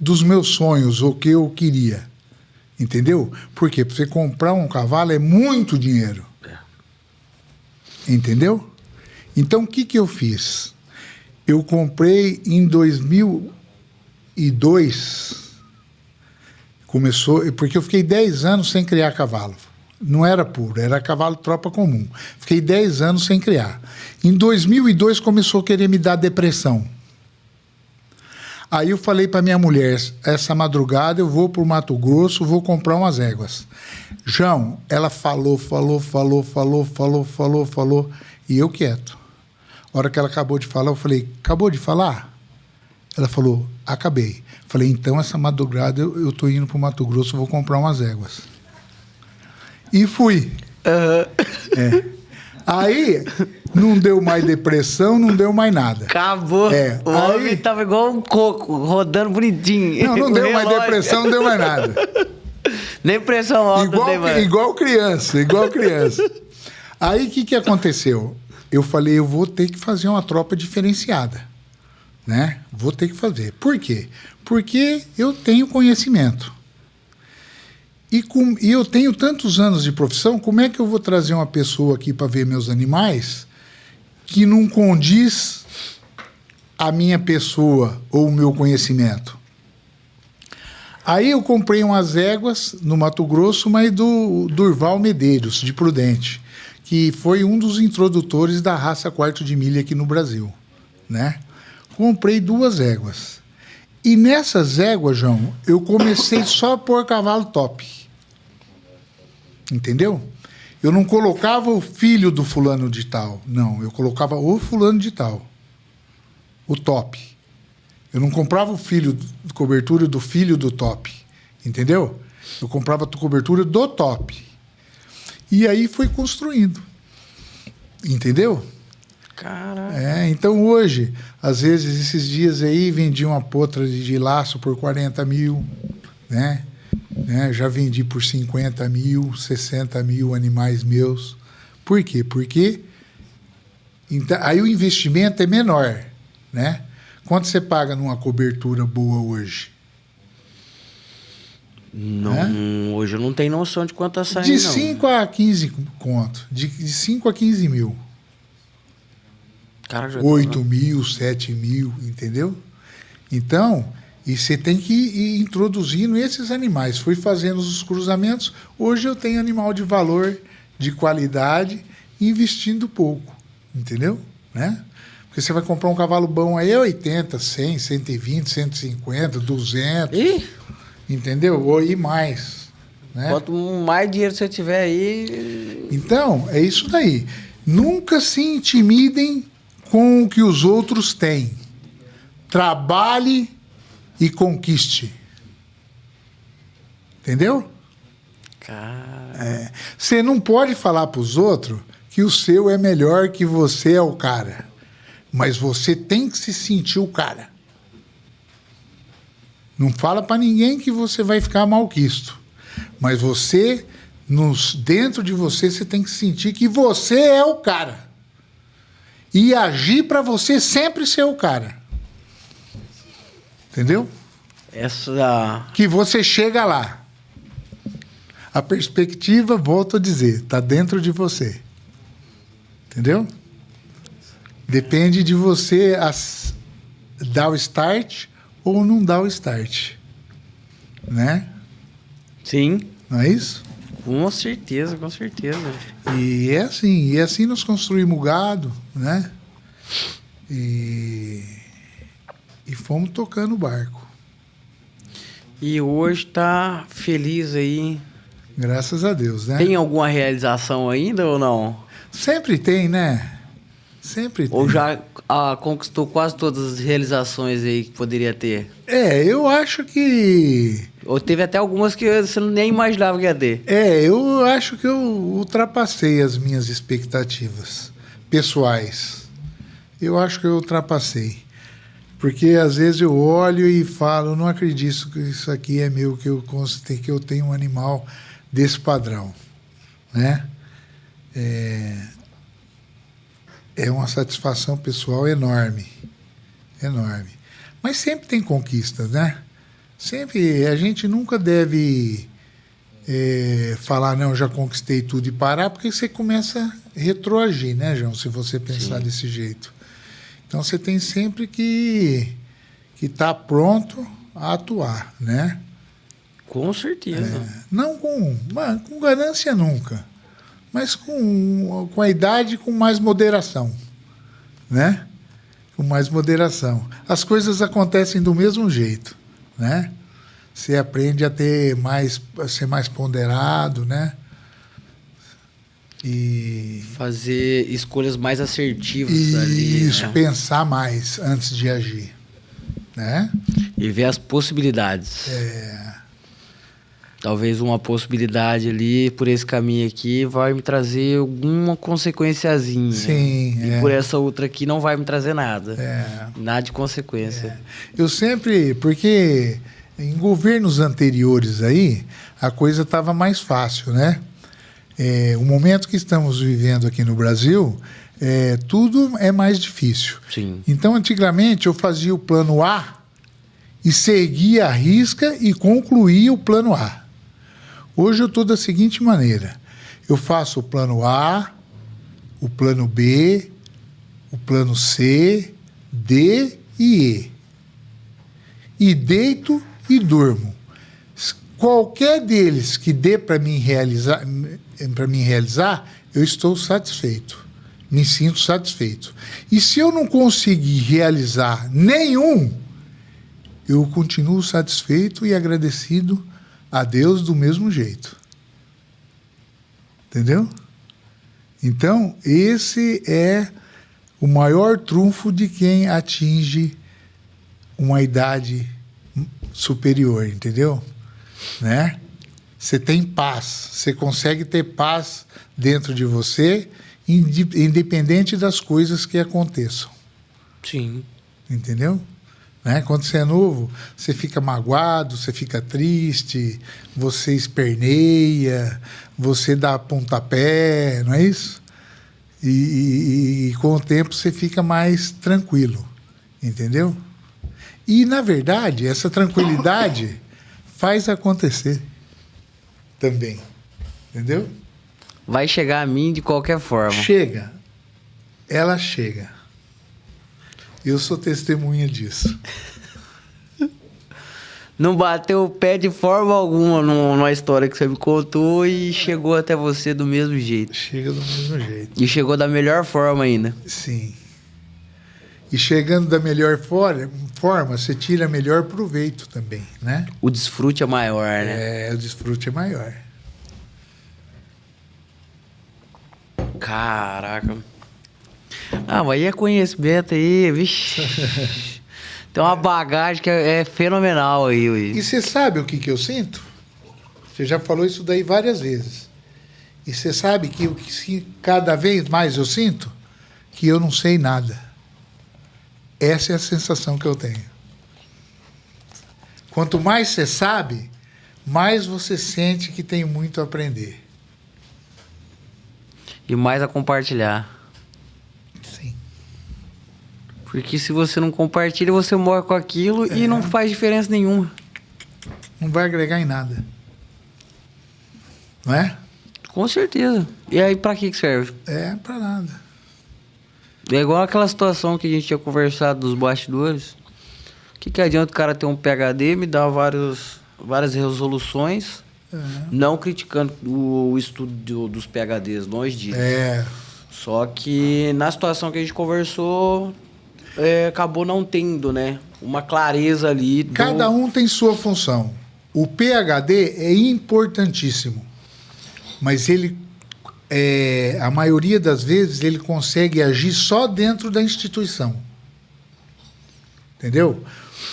B: dos meus sonhos, o que eu queria. Entendeu? Porque para você comprar um cavalo é muito dinheiro. Entendeu? Então, o que eu fiz? Eu comprei em 2002, começou, porque eu fiquei 10 anos sem criar cavalo. Não era puro, era cavalo tropa comum. Fiquei 10 anos sem criar. Em 2002 começou a querer me dar depressão. Aí eu falei para minha mulher, essa madrugada eu vou para o Mato Grosso, vou comprar umas éguas. João, ela falou, e eu quieto. A hora que ela acabou de falar, eu falei, acabou de falar? Ela falou, acabei. Falei, então essa madrugada eu tô indo pro Mato Grosso, vou comprar umas éguas. E fui. Aí, não deu mais depressão, não deu mais nada.
A: Acabou. O homem tava igual um coco, rodando bonitinho.
B: Não deu mais depressão, não deu mais nada.
A: Nem pressão alta tem mais.
B: Igual criança. Aí, o que aconteceu? Eu falei, eu vou ter que fazer uma tropa diferenciada. Né? Vou ter que fazer. Por quê? Porque eu tenho conhecimento. E eu tenho tantos anos de profissão, como é que eu vou trazer uma pessoa aqui para ver meus animais que não condiz a minha pessoa ou o meu conhecimento? Aí eu comprei umas éguas no Mato Grosso, mas do Durval Medeiros, de Prudente, que foi um dos introdutores da raça quarto de milha aqui no Brasil, né? Comprei 2 éguas. E nessas éguas, João, eu comecei só a pôr cavalo top. Entendeu? Eu não colocava o filho do fulano de tal. Não, eu colocava o fulano de tal. O top. Eu não comprava o filho de cobertura do filho do top. Entendeu? Eu comprava a cobertura do top. E aí foi construindo. Entendeu?
A: Caraca.
B: Então hoje, às vezes, esses dias aí, vendi uma potra de laço por 40 mil, né? Já vendi por 50 mil, 60 mil animais meus. Por quê? Porque então, aí o investimento é menor, né? Quanto você paga numa cobertura boa hoje?
A: Não, hoje eu não tenho noção de quanto tá saindo,
B: De
A: não.
B: 5 a 15 conto. De 5 a 15 mil.
A: Cara, já
B: 8 mil, 7 mil, entendeu? Então, e você tem que ir introduzindo esses animais. Fui fazendo os cruzamentos. Hoje eu tenho animal de valor, de qualidade, investindo pouco, entendeu? Né? Porque você vai comprar um cavalo bom aí, 80, 100, 120, 150, 200,
A: Ih,
B: entendeu? Ou e mais, né?
A: quanto mais dinheiro você tiver aí...
B: Então, é isso daí. Nunca se intimidem com o que os outros têm. Trabalhe e conquiste. Entendeu?
A: Cara...
B: Você não pode falar para os outros que o seu é melhor, que você é o cara. Mas você tem que se sentir o cara. Não fala para ninguém que você vai ficar malquisto. Mas você, dentro de você, você tem que sentir que você é o cara. E agir para você sempre ser o cara. Entendeu?
A: Essa...
B: Que você chega lá. A perspectiva, volto a dizer, está dentro de você. Entendeu? Depende de você dar o start ou não dar o start. Né?
A: Sim,
B: Não é isso?
A: com certeza, com certeza.
B: E é assim nós construímos o gado, né? E fomos tocando o barco.
A: E hoje tá feliz aí.
B: Graças a Deus, né?
A: Tem alguma realização ainda ou não?
B: Sempre tem, né? Sempre tem.
A: Ou já conquistou quase todas as realizações aí que poderia ter?
B: Eu acho que...
A: Ou teve até algumas que você nem imaginava que ia ter?
B: Eu acho que eu ultrapassei as minhas expectativas pessoais. Eu acho que eu ultrapassei. Porque às vezes eu olho e falo, não acredito que isso aqui é meu, que eu tenho um animal desse padrão, né? É uma satisfação pessoal enorme, enorme. Mas sempre tem conquistas, né? Sempre, a gente nunca deve falar, não, já conquistei tudo e parar, porque você começa a retroagir, né, João? Se você pensar
A: Sim.
B: desse jeito. Então você tem sempre que estar pronto a atuar, né?
A: Com certeza.
B: Não com ganância nunca, mas com a idade com mais moderação, né? Com mais moderação. As coisas acontecem do mesmo jeito, né? Você aprende a ser mais ponderado, né? E
A: Fazer escolhas mais assertivas ali,
B: isso,
A: né?
B: pensar mais antes de agir, né?
A: E ver as possibilidades. Talvez uma possibilidade ali, por esse caminho aqui, vai me trazer alguma consequenciazinha.
B: Sim,
A: E por essa outra aqui não vai me trazer nada. Nada de consequência.
B: Eu sempre, porque em governos anteriores aí, a coisa estava mais fácil, né? O momento que estamos vivendo aqui no Brasil, tudo é mais difícil.
A: Sim.
B: Então, antigamente, eu fazia o plano A e seguia a risca e concluía o plano A. Hoje eu estou da seguinte maneira: eu faço o plano A, o plano B, o plano C, D e E. E deito e durmo. Qualquer deles que dê para mim realizar, eu estou satisfeito. Me sinto satisfeito. E se eu não conseguir realizar nenhum, eu continuo satisfeito e agradecido a Deus do mesmo jeito. Entendeu? Então, esse é o maior trunfo de quem atinge uma idade superior, entendeu? Né? Você tem paz, você consegue ter paz dentro de você independente das coisas que aconteçam.
A: Sim.
B: Entendeu? Né? Quando você é novo, você fica magoado, você fica triste, você esperneia, você dá pontapé, não é isso? E com o tempo você fica mais tranquilo, entendeu? E, na verdade, essa tranquilidade faz acontecer também, entendeu?
A: Vai chegar a mim de qualquer forma.
B: Chega. Ela chega. Eu sou testemunha disso.
A: Não bateu o pé de forma alguma numa história que você me contou e chegou até você do mesmo jeito.
B: Chega do mesmo jeito.
A: E chegou da melhor forma ainda.
B: Sim. E chegando da melhor forma, você tira melhor proveito também, né?
A: O desfrute é maior, né?
B: O desfrute é maior.
A: Caraca. Ah, mas aí é conhecimento aí, vixe. Tem uma bagagem que é fenomenal aí.
B: E você sabe o que eu sinto? Você já falou isso daí várias vezes. E você sabe que o que cada vez mais eu sinto? Que eu não sei nada. Essa é a sensação que eu tenho. Quanto mais você sabe, mais você sente que tem muito a aprender.
A: E mais a compartilhar.
B: Sim.
A: Porque se você não compartilha, você morre com aquilo e não faz diferença nenhuma.
B: Não vai agregar em nada. Não é?
A: Com certeza. E aí, pra que serve?
B: É, pra nada.
A: É igual aquela situação que a gente tinha conversado dos bastidores. O que adianta o cara ter um PhD, me dar várias resoluções, não criticando o estudo dos PhDs, longe disso. Só que na situação que a gente conversou, acabou não tendo, né, uma clareza ali.
B: Cada um tem sua função. O PhD é importantíssimo, mas ele, a maioria das vezes, ele consegue agir só dentro da instituição. Entendeu?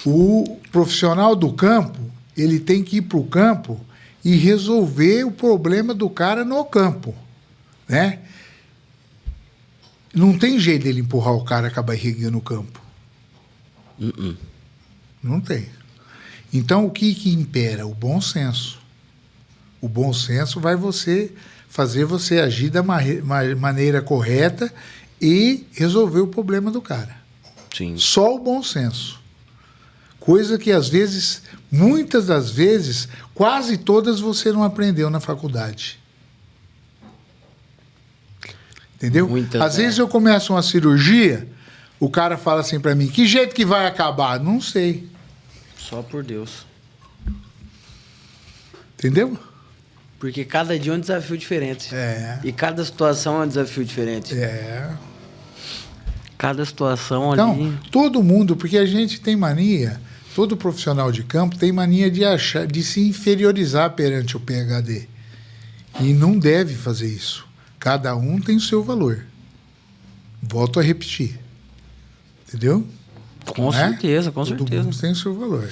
B: O profissional do campo, ele tem que ir para o campo e resolver o problema do cara no campo, né? Não tem jeito dele empurrar o cara com a barriguinha no campo. Não tem. Então, o que impera? O bom senso. O bom senso vai fazer você agir da maneira correta e resolver o problema do cara.
A: Sim.
B: Só o bom senso. Coisa que, às vezes, muitas das vezes, quase todas você não aprendeu na faculdade. Entendeu? Às vezes eu começo uma cirurgia, o cara fala assim pra mim, que jeito que vai acabar? Não sei.
A: Só por Deus.
B: Entendeu?
A: Porque cada dia é um desafio diferente. E cada situação é um desafio diferente. Cada situação ali...
B: Então, todo mundo, porque a gente tem mania, todo profissional de campo tem mania de se inferiorizar perante o PhD. E não deve fazer isso. Cada um tem o seu valor. Volto a repetir. Entendeu?
A: Com certeza, com certeza.
B: Todo mundo tem o seu valor.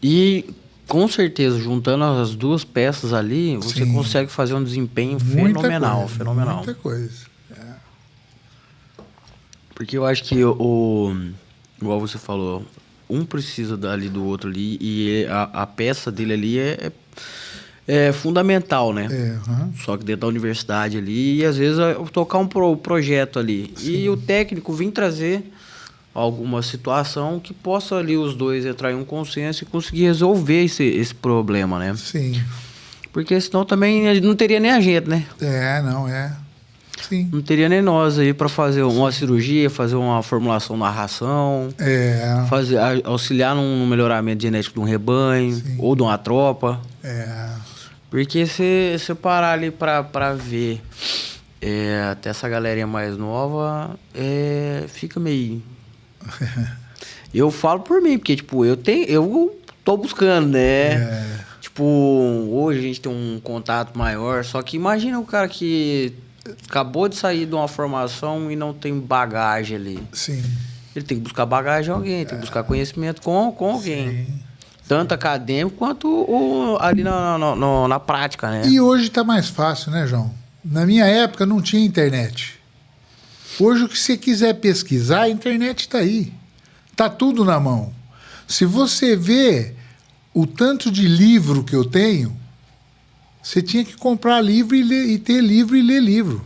A: E, com certeza, juntando as duas peças ali, você consegue fazer um desempenho fenomenal.
B: Muita coisa.
A: Porque eu acho que, igual você falou, um precisa ali do outro ali e a peça dele ali é fundamental, né? Só que dentro da universidade ali, e às vezes tocar um projeto ali. Sim. E o técnico vir trazer alguma situação que possa ali os dois entrar em um consenso e conseguir resolver esse problema, né?
B: Sim.
A: Porque senão também não teria nem a gente, né?
B: Sim.
A: Não teria nem nós aí para fazer uma cirurgia, fazer uma formulação na ração, auxiliar no melhoramento genético de um rebanho ou de uma tropa. Porque se parar ali para ver até essa galerinha mais nova, fica meio... Eu falo por mim, porque tipo, eu tô buscando, né? Tipo, hoje a gente tem um contato maior, só que imagina o cara que acabou de sair de uma formação e não tem bagagem ali.
B: Sim.
A: Ele tem que buscar bagagem em alguém, tem que buscar conhecimento com alguém. Sim. Tanto acadêmico quanto ali na prática, né?
B: E hoje tá mais fácil, né, João? Na minha época não tinha internet. Hoje, o que você quiser pesquisar, a internet está aí. Está tudo na mão. Se você vê o tanto de livro que eu tenho, você tinha que comprar livro e ter livro e ler livro.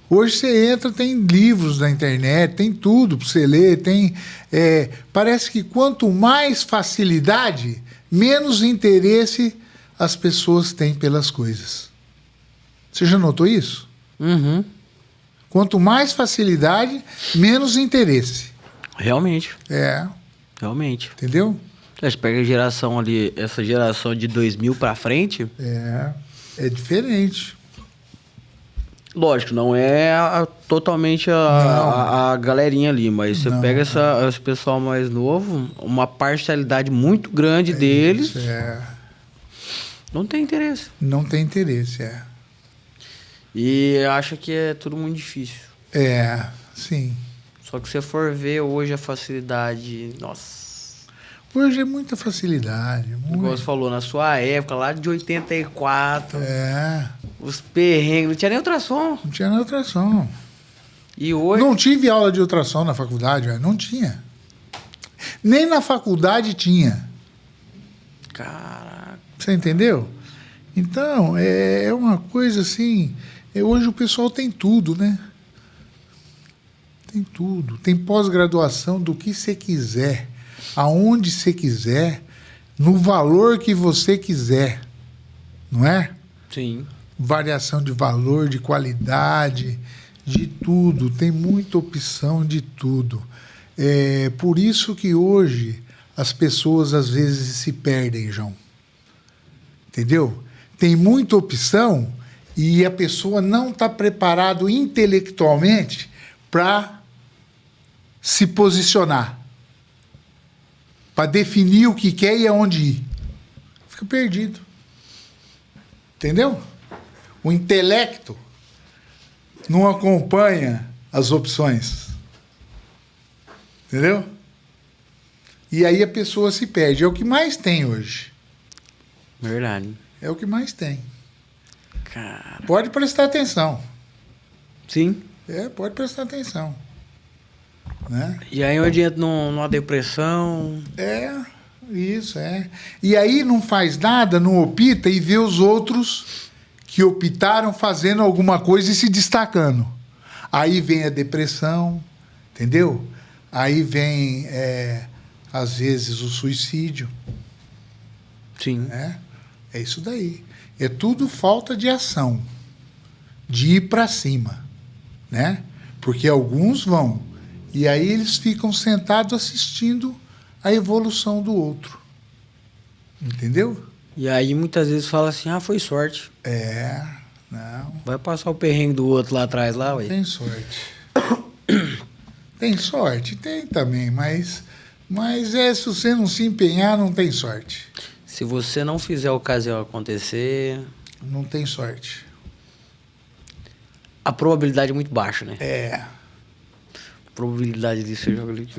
B: Hoje você entra, tem livros na internet, tem tudo para você ler. Parece que quanto mais facilidade, menos interesse as pessoas têm pelas coisas. Você já notou isso?
A: Uhum.
B: Quanto mais facilidade, menos interesse.
A: Realmente.
B: Realmente.
A: Entendeu?
B: Entendeu?
A: Você pega a geração ali, essa geração de 2000 pra frente.
B: É diferente.
A: Lógico, não é totalmente a galerinha ali, mas você pega esse pessoal mais novo, uma parcialidade muito grande deles não tem interesse.
B: Não tem interesse,
A: E acha que é tudo muito difícil.
B: Sim.
A: Só que se você for ver hoje a facilidade, nossa.
B: Hoje é muita facilidade.
A: Igual você falou, na sua época, lá de 84, os perrengues, não tinha nem ultrassom.
B: Não tinha nem ultrassom.
A: E hoje...
B: Não tive aula de ultrassom na faculdade, não tinha. Nem na faculdade tinha.
A: Caraca.
B: Você entendeu? Então, é uma coisa assim... Hoje o pessoal tem tudo, né? Tem tudo. Tem pós-graduação do que você quiser, aonde você quiser, no valor que você quiser. Não é?
A: Sim.
B: Variação de valor, de qualidade, de tudo. Tem muita opção de tudo. É por isso que hoje as pessoas às vezes se perdem, João. Entendeu? Tem muita opção e a pessoa não está preparada intelectualmente para se posicionar, para definir o que quer e aonde ir. Fica perdido. Entendeu? O intelecto não acompanha as opções. Entendeu? E aí a pessoa se perde. É o que mais tem hoje.
A: Verdade.
B: É o que mais tem.
A: Cara.
B: Pode prestar atenção.
A: Sim.
B: Pode prestar atenção. Né?
A: E aí onde entra numa depressão.
B: Isso. E aí não faz nada, não opta e vê os outros que optaram fazendo alguma coisa e se destacando. Aí vem a depressão, entendeu? Aí vem, às vezes, o suicídio.
A: Sim.
B: É isso daí. É tudo falta de ação, de ir para cima, né? Porque alguns vão, e aí eles ficam sentados assistindo a evolução do outro. Entendeu?
A: E aí muitas vezes fala assim, foi sorte.
B: Não.
A: Vai passar o perrengue do outro lá atrás, lá, ué.
B: Tem sorte. Tem sorte? Tem também, mas se você não se empenhar, não tem sorte.
A: Se você não fizer a ocasião acontecer...
B: Não tem sorte.
A: A probabilidade é muito baixa, né?
B: A
A: probabilidade disso você joga ali...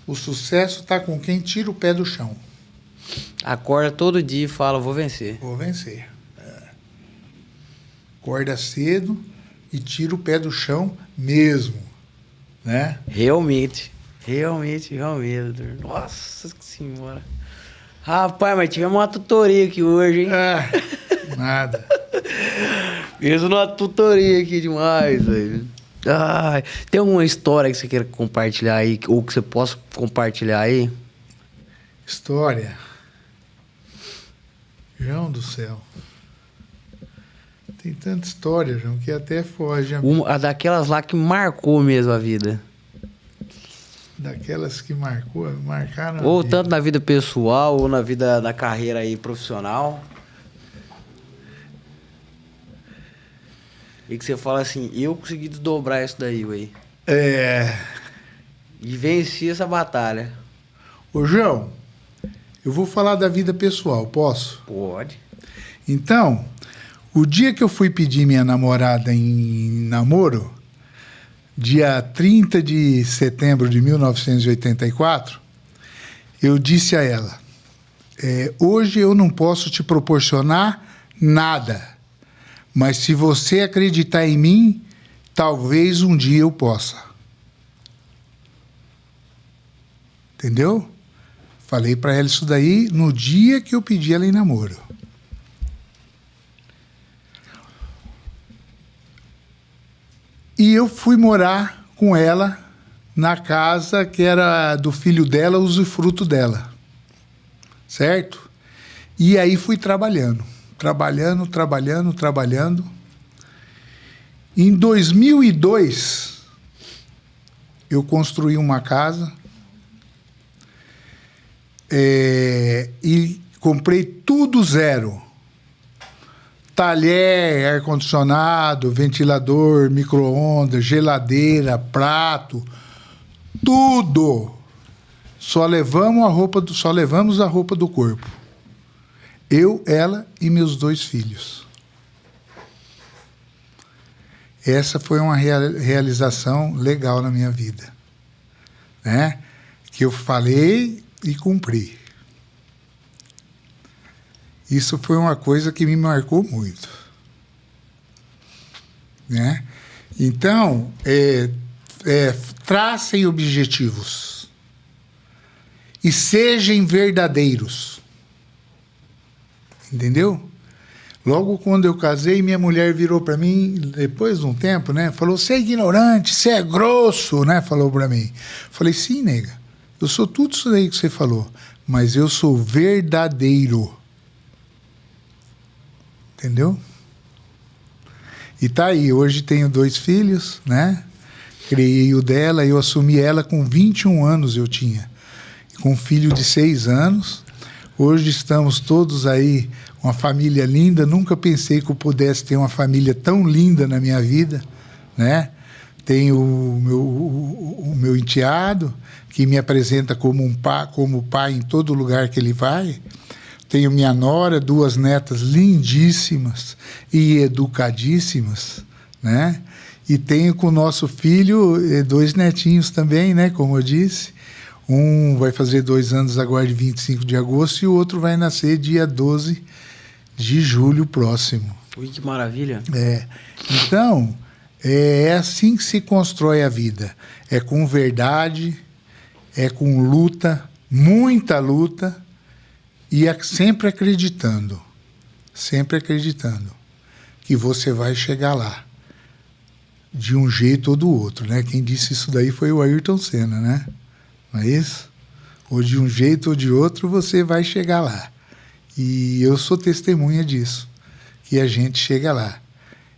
B: O sucesso está com quem tira o pé do chão.
A: Acorda todo dia e fala, vou vencer.
B: Vou vencer. Acorda cedo e tira o pé do chão mesmo. Né?
A: Realmente. Nossa senhora. Rapaz, mas tivemos uma tutoria aqui hoje, hein?
B: Nada.
A: Isso numa tutoria aqui demais, velho. Tem alguma história que você queira compartilhar aí, ou que você possa compartilhar aí?
B: História. João do céu. Tem tanta história, João, que até foge.
A: A daquelas lá que marcou mesmo a vida.
B: Daquelas que marcaram
A: ou
B: a vida.
A: Tanto na vida pessoal, ou na vida, na carreira aí profissional. E que você fala assim, eu consegui desdobrar isso daí, ué. E venci essa batalha.
B: Ô, João, eu vou falar da vida pessoal, posso?
A: Pode.
B: Então, o dia que eu fui pedir minha namorada em namoro, dia 30 de setembro de 1984, eu disse a ela, hoje eu não posso te proporcionar nada, Mas se você acreditar em mim, talvez um dia eu possa. Entendeu? Falei para ela isso daí no dia que eu pedi ela em namoro. E eu fui morar com ela na casa que era do filho dela, usufruto dela. Certo? E aí fui trabalhando. Em 2002, eu construí uma casa e comprei tudo zero. Talher, ar-condicionado, ventilador, micro-ondas, geladeira, prato, tudo. Só levamos a roupa do corpo. Eu, ela e meus 2 filhos. Essa foi uma realização legal na minha vida, né? Que eu falei e cumpri. Isso foi uma coisa que me marcou muito, né? Então, tracem objetivos e sejam verdadeiros. Entendeu? Logo quando eu casei, minha mulher virou para mim, depois de um tempo, né? Falou, você é ignorante, você é grosso, né? Falou para mim. Falei, sim, nega, eu sou tudo isso aí que você falou, mas eu sou verdadeiro. Entendeu? E tá aí, hoje tenho 2 filhos, né? Criei o dela, eu assumi ela com 21 anos eu tinha. Com um filho de 6 anos. Hoje estamos todos aí, uma família linda. Nunca pensei que eu pudesse ter uma família tão linda na minha vida, né? Tenho o meu enteado, que me apresenta como pai em todo lugar que ele vai. Tenho minha nora, 2 netas lindíssimas e educadíssimas, né? E tenho com o nosso filho 2 netinhos também, né? Como eu disse. Um vai fazer 2 anos agora, de 25 de agosto, e o outro vai nascer dia 12 de julho próximo.
A: Ui, que maravilha.
B: Então, é assim que se constrói a vida. É com verdade, é com luta, muita luta, e sempre acreditando que você vai chegar lá, de um jeito ou do outro, né? Quem disse isso daí foi o Ayrton Senna, né? Não é isso? Ou de um jeito ou de outro você vai chegar lá. E eu sou testemunha disso, que a gente chega lá.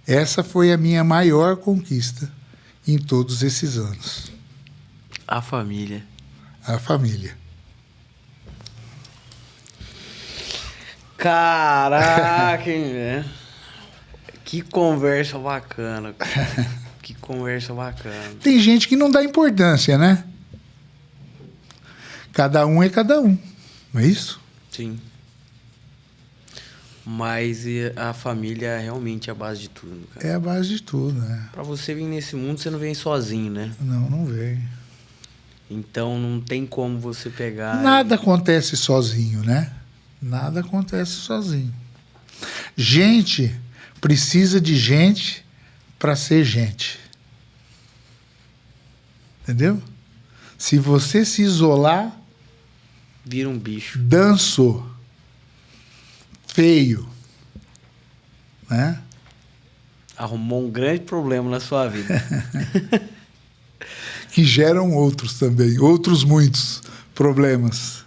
B: Essa foi a minha maior conquista em todos esses anos.
A: A família.
B: A família.
A: Caraca, hein, velho? Que conversa bacana, cara. Que conversa bacana.
B: Tem gente que não dá importância, né? Cada um é cada um, não é isso?
A: Sim. Mas a família é realmente a base de tudo, cara.
B: É a base de tudo, né?
A: Pra você vir nesse mundo, você não vem sozinho, né?
B: Não vem.
A: Então não tem como você pegar...
B: Nada acontece sozinho, né? Nada acontece sozinho. Gente precisa de gente para ser gente. Entendeu? Se você se isolar...
A: Vira um bicho.
B: Dançou. Feio. Né?
A: Arrumou um grande problema na sua vida.
B: Que geram outros também. Outros muitos problemas.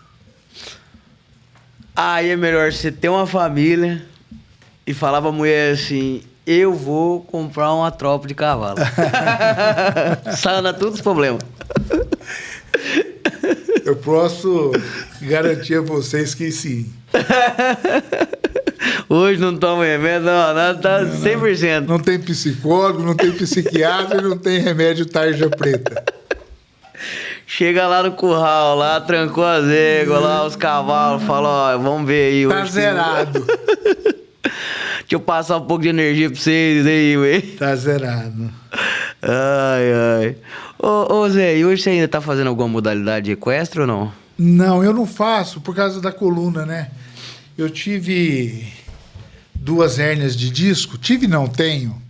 A: Aí é melhor você ter uma família e falar pra mulher assim... Eu vou comprar uma tropa de cavalo. Sana todos os problemas.
B: Eu posso garantir a vocês que sim.
A: Hoje não toma remédio, não, nada, tá 100%.
B: Não tem psicólogo, não tem psiquiatra, não tem remédio tarja preta.
A: Chega lá no curral, lá trancou as éguas, lá os cavalos, fala, ó, vamos ver aí.
B: Tá zerado.
A: Deixa eu passar um pouco de energia pra vocês aí, ué.
B: Tá zerado.
A: Ai. Ô Zé, e hoje você ainda tá fazendo alguma modalidade equestre ou não?
B: Não, eu não faço por causa da coluna, né? Eu tive 2 hérnias de disco. Tive, não tenho.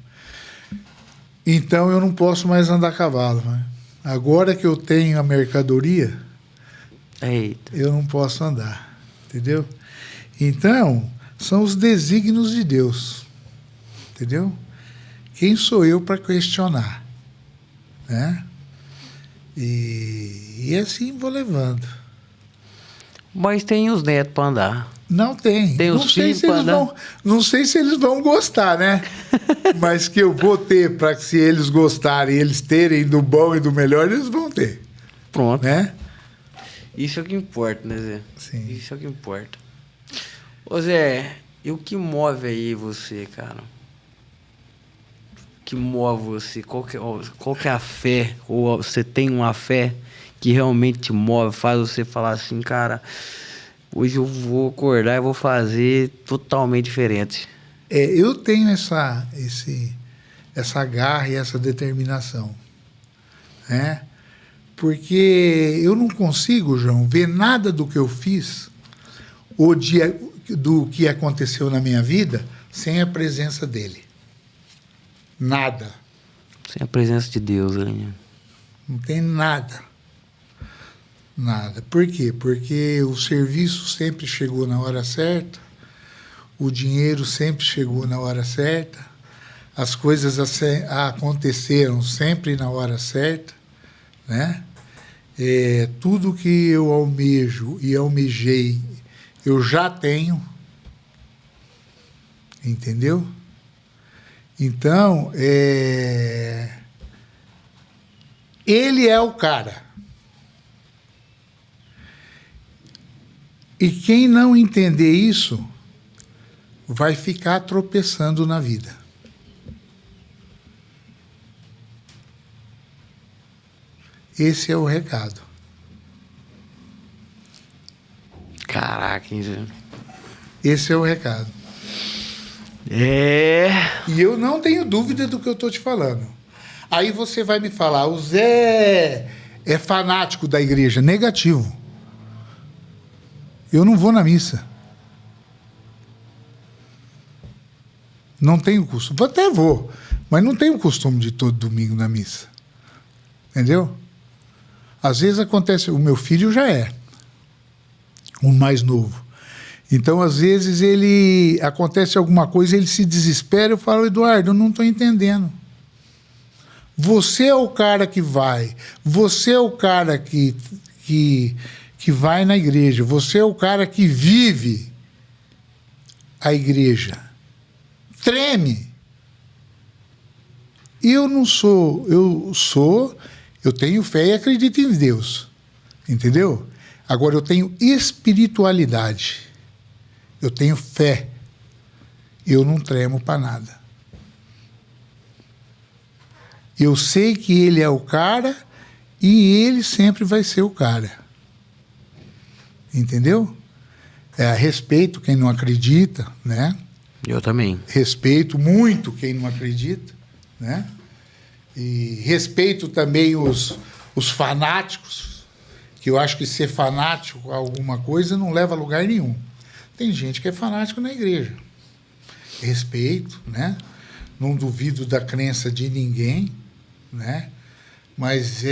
B: Então eu não posso mais andar a cavalo. Né? Agora que eu tenho a mercadoria,
A: Eita.
B: eu não posso andar. Entendeu? Então, são os desígnios de Deus. Entendeu? Quem sou eu para questionar? Né? E assim vou levando.
A: Mas tem os netos para andar.
B: Não tem.
A: Tem os filhos para andar.
B: Não sei se eles vão gostar, né? Mas que eu vou ter para que se eles gostarem, eles terem do bom e do melhor, eles vão ter.
A: Pronto.
B: Né?
A: Isso é o que importa, né, Zé?
B: Sim.
A: Isso é o que importa. Ô, Zé, e o que move aí você, cara? O que move você? Qual que é a fé? Ou você tem uma fé que realmente te move, faz você falar assim, cara, hoje eu vou acordar e vou fazer totalmente diferente.
B: Eu tenho essa garra e essa determinação, né? Porque eu não consigo, João, ver nada do que eu fiz ou do que aconteceu na minha vida sem a presença dele. Nada.
A: Sem a presença de Deus, né?
B: Não tem nada. Nada. Por quê? Porque o serviço sempre chegou na hora certa, o dinheiro sempre chegou na hora certa, as coisas aconteceram sempre na hora certa, né? Tudo que eu almejo e almejei, eu já tenho, entendeu? Então, ele é o cara. E quem não entender isso vai ficar tropeçando na vida. Esse é o recado.
A: Caraca, hein, Zé?
B: Esse é o recado. E eu não tenho dúvida do que eu estou te falando. Aí você vai me falar, o Zé é fanático da igreja. Negativo. Eu não vou na missa. Não tenho costume. Até vou, mas não tenho costume de todo domingo na missa. Entendeu? Às vezes acontece... O meu filho já é o mais novo. Então, às vezes, acontece alguma coisa, ele se desespera, eu falo, Eduardo, eu não estou entendendo. Você é o cara que vai. Você é o cara que vai na igreja. Você é o cara que vive a igreja. Treme. Eu não sou. Eu tenho fé e acredito em Deus. Entendeu? Agora, eu tenho espiritualidade. Eu tenho fé. Eu não tremo para nada. Eu sei que ele é o cara e ele sempre vai ser o cara. Entendeu? Respeito quem não acredita, né?
A: Eu também.
B: Respeito muito quem não acredita, né? E respeito também os fanáticos, que eu acho que ser fanático a alguma coisa não leva a lugar nenhum. Tem gente que é fanático na igreja. Respeito, né? Não duvido da crença de ninguém, né? Mas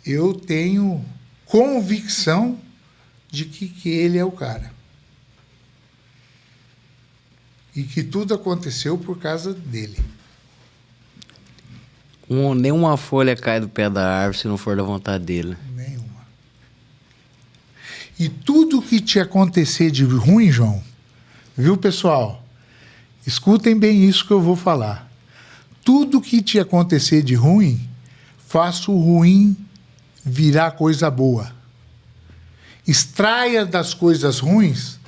B: eu tenho convicção de que ele é o cara. E que tudo aconteceu por causa dele.
A: Nenhuma folha cai do pé da árvore se não for da vontade dele.
B: Nenhuma. E tudo que te acontecer de ruim, João, viu, pessoal? Escutem bem isso que eu vou falar. Tudo que te acontecer de ruim, faça o ruim virar coisa boa. Extraia das coisas ruins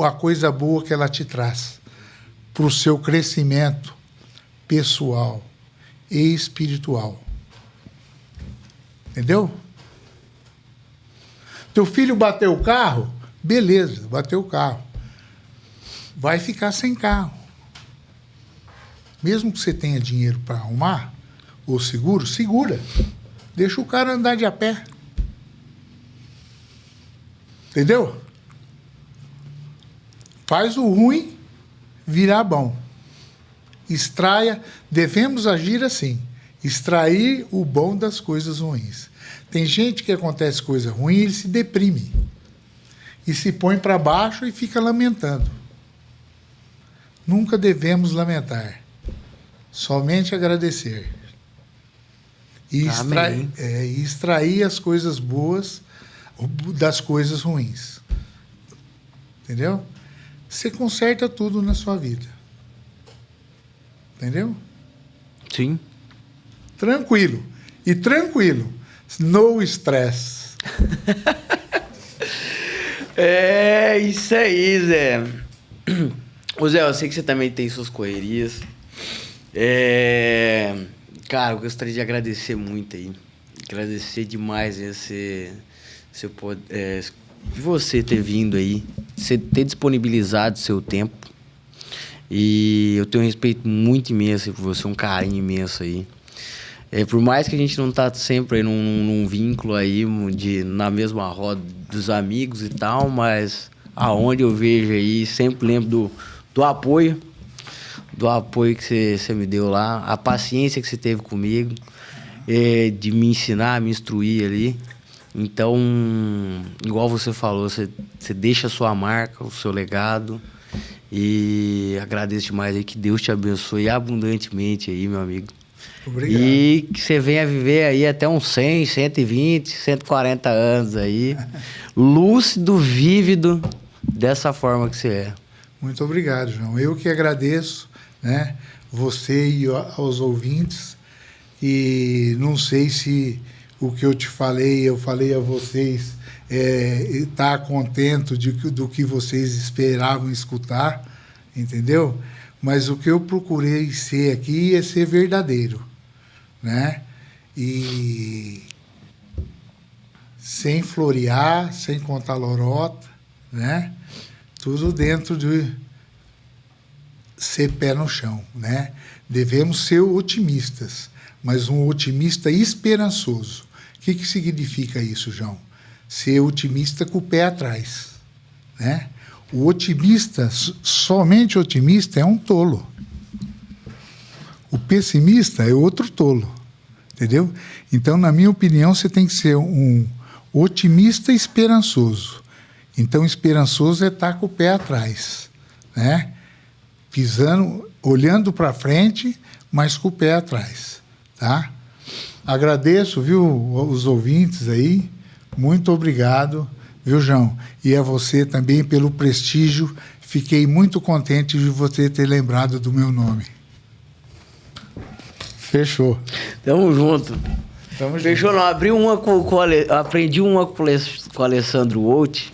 B: a coisa boa que ela te traz para o seu crescimento pessoal e espiritual. Entendeu? Teu filho bateu o carro? Beleza, bateu o carro. Vai ficar sem carro. Mesmo que você tenha dinheiro para arrumar, ou seguro, segura. Deixa o cara andar de a pé. Entendeu? Faz o ruim virar bom. Extraia, devemos agir assim, extrair o bom das coisas ruins. Tem gente que acontece coisa ruim, ele se deprime e se põe para baixo e fica lamentando. Nunca devemos lamentar, somente agradecer. E extrair as coisas boas das coisas ruins. Entendeu? Você conserta tudo na sua vida. Entendeu?
A: Sim.
B: Tranquilo. E tranquilo. No stress.
A: É isso aí, Zé. Ô Zé, eu sei que você também tem suas correrias. Cara, eu gostaria de agradecer muito aí. Agradecer demais você ter vindo aí, você ter disponibilizado seu tempo. E eu tenho um respeito muito imenso por você, um carinho imenso aí. Por mais que a gente não tá sempre aí num vínculo aí na mesma roda dos amigos e tal, mas aonde eu vejo aí, sempre lembro do apoio que você me deu lá, a paciência que você teve comigo, de me ensinar, me instruir ali. Então, igual você falou, você deixa a sua marca, o seu legado, e agradeço demais aí, que Deus te abençoe abundantemente aí, meu amigo.
B: Obrigado.
A: E que você venha viver aí até uns 100, 120, 140 anos aí, lúcido, vívido, dessa forma que você é.
B: Muito obrigado, João. Eu que agradeço, né, você e aos ouvintes. E não sei se o que eu falei a vocês, está contente do que vocês esperavam escutar, entendeu? Mas o que eu procurei ser aqui é ser verdadeiro, né? E sem florear, sem contar lorota, né? Tudo dentro de ser pé no chão, né? Devemos ser otimistas, mas um otimista esperançoso. O que significa isso, João? Ser otimista com o pé atrás, né? O otimista, somente otimista, é um tolo. O pessimista é outro tolo, entendeu? Então, na minha opinião, você tem que ser um otimista esperançoso. Então, esperançoso é estar com o pé atrás, né? Pisando, olhando para frente, mas com o pé atrás, tá? Agradeço, viu, os ouvintes aí. Muito obrigado, viu, João? E a você também pelo prestígio. Fiquei muito contente de você ter lembrado do meu nome. Fechou.
A: Tamo junto. Fechou, não. Aprendi uma com o Alessandro Holt.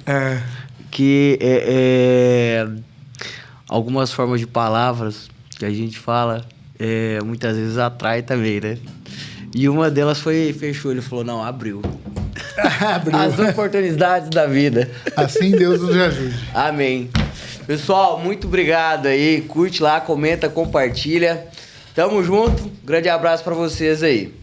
A: Que algumas formas de palavras que a gente fala muitas vezes atrai também, né? E uma delas foi fechou. Ele falou, não, abriu. As oportunidades da vida.
B: Assim Deus nos ajude.
A: Amém. Pessoal, muito obrigado aí. Curte lá, comenta, compartilha. Tamo junto. Grande abraço pra vocês aí.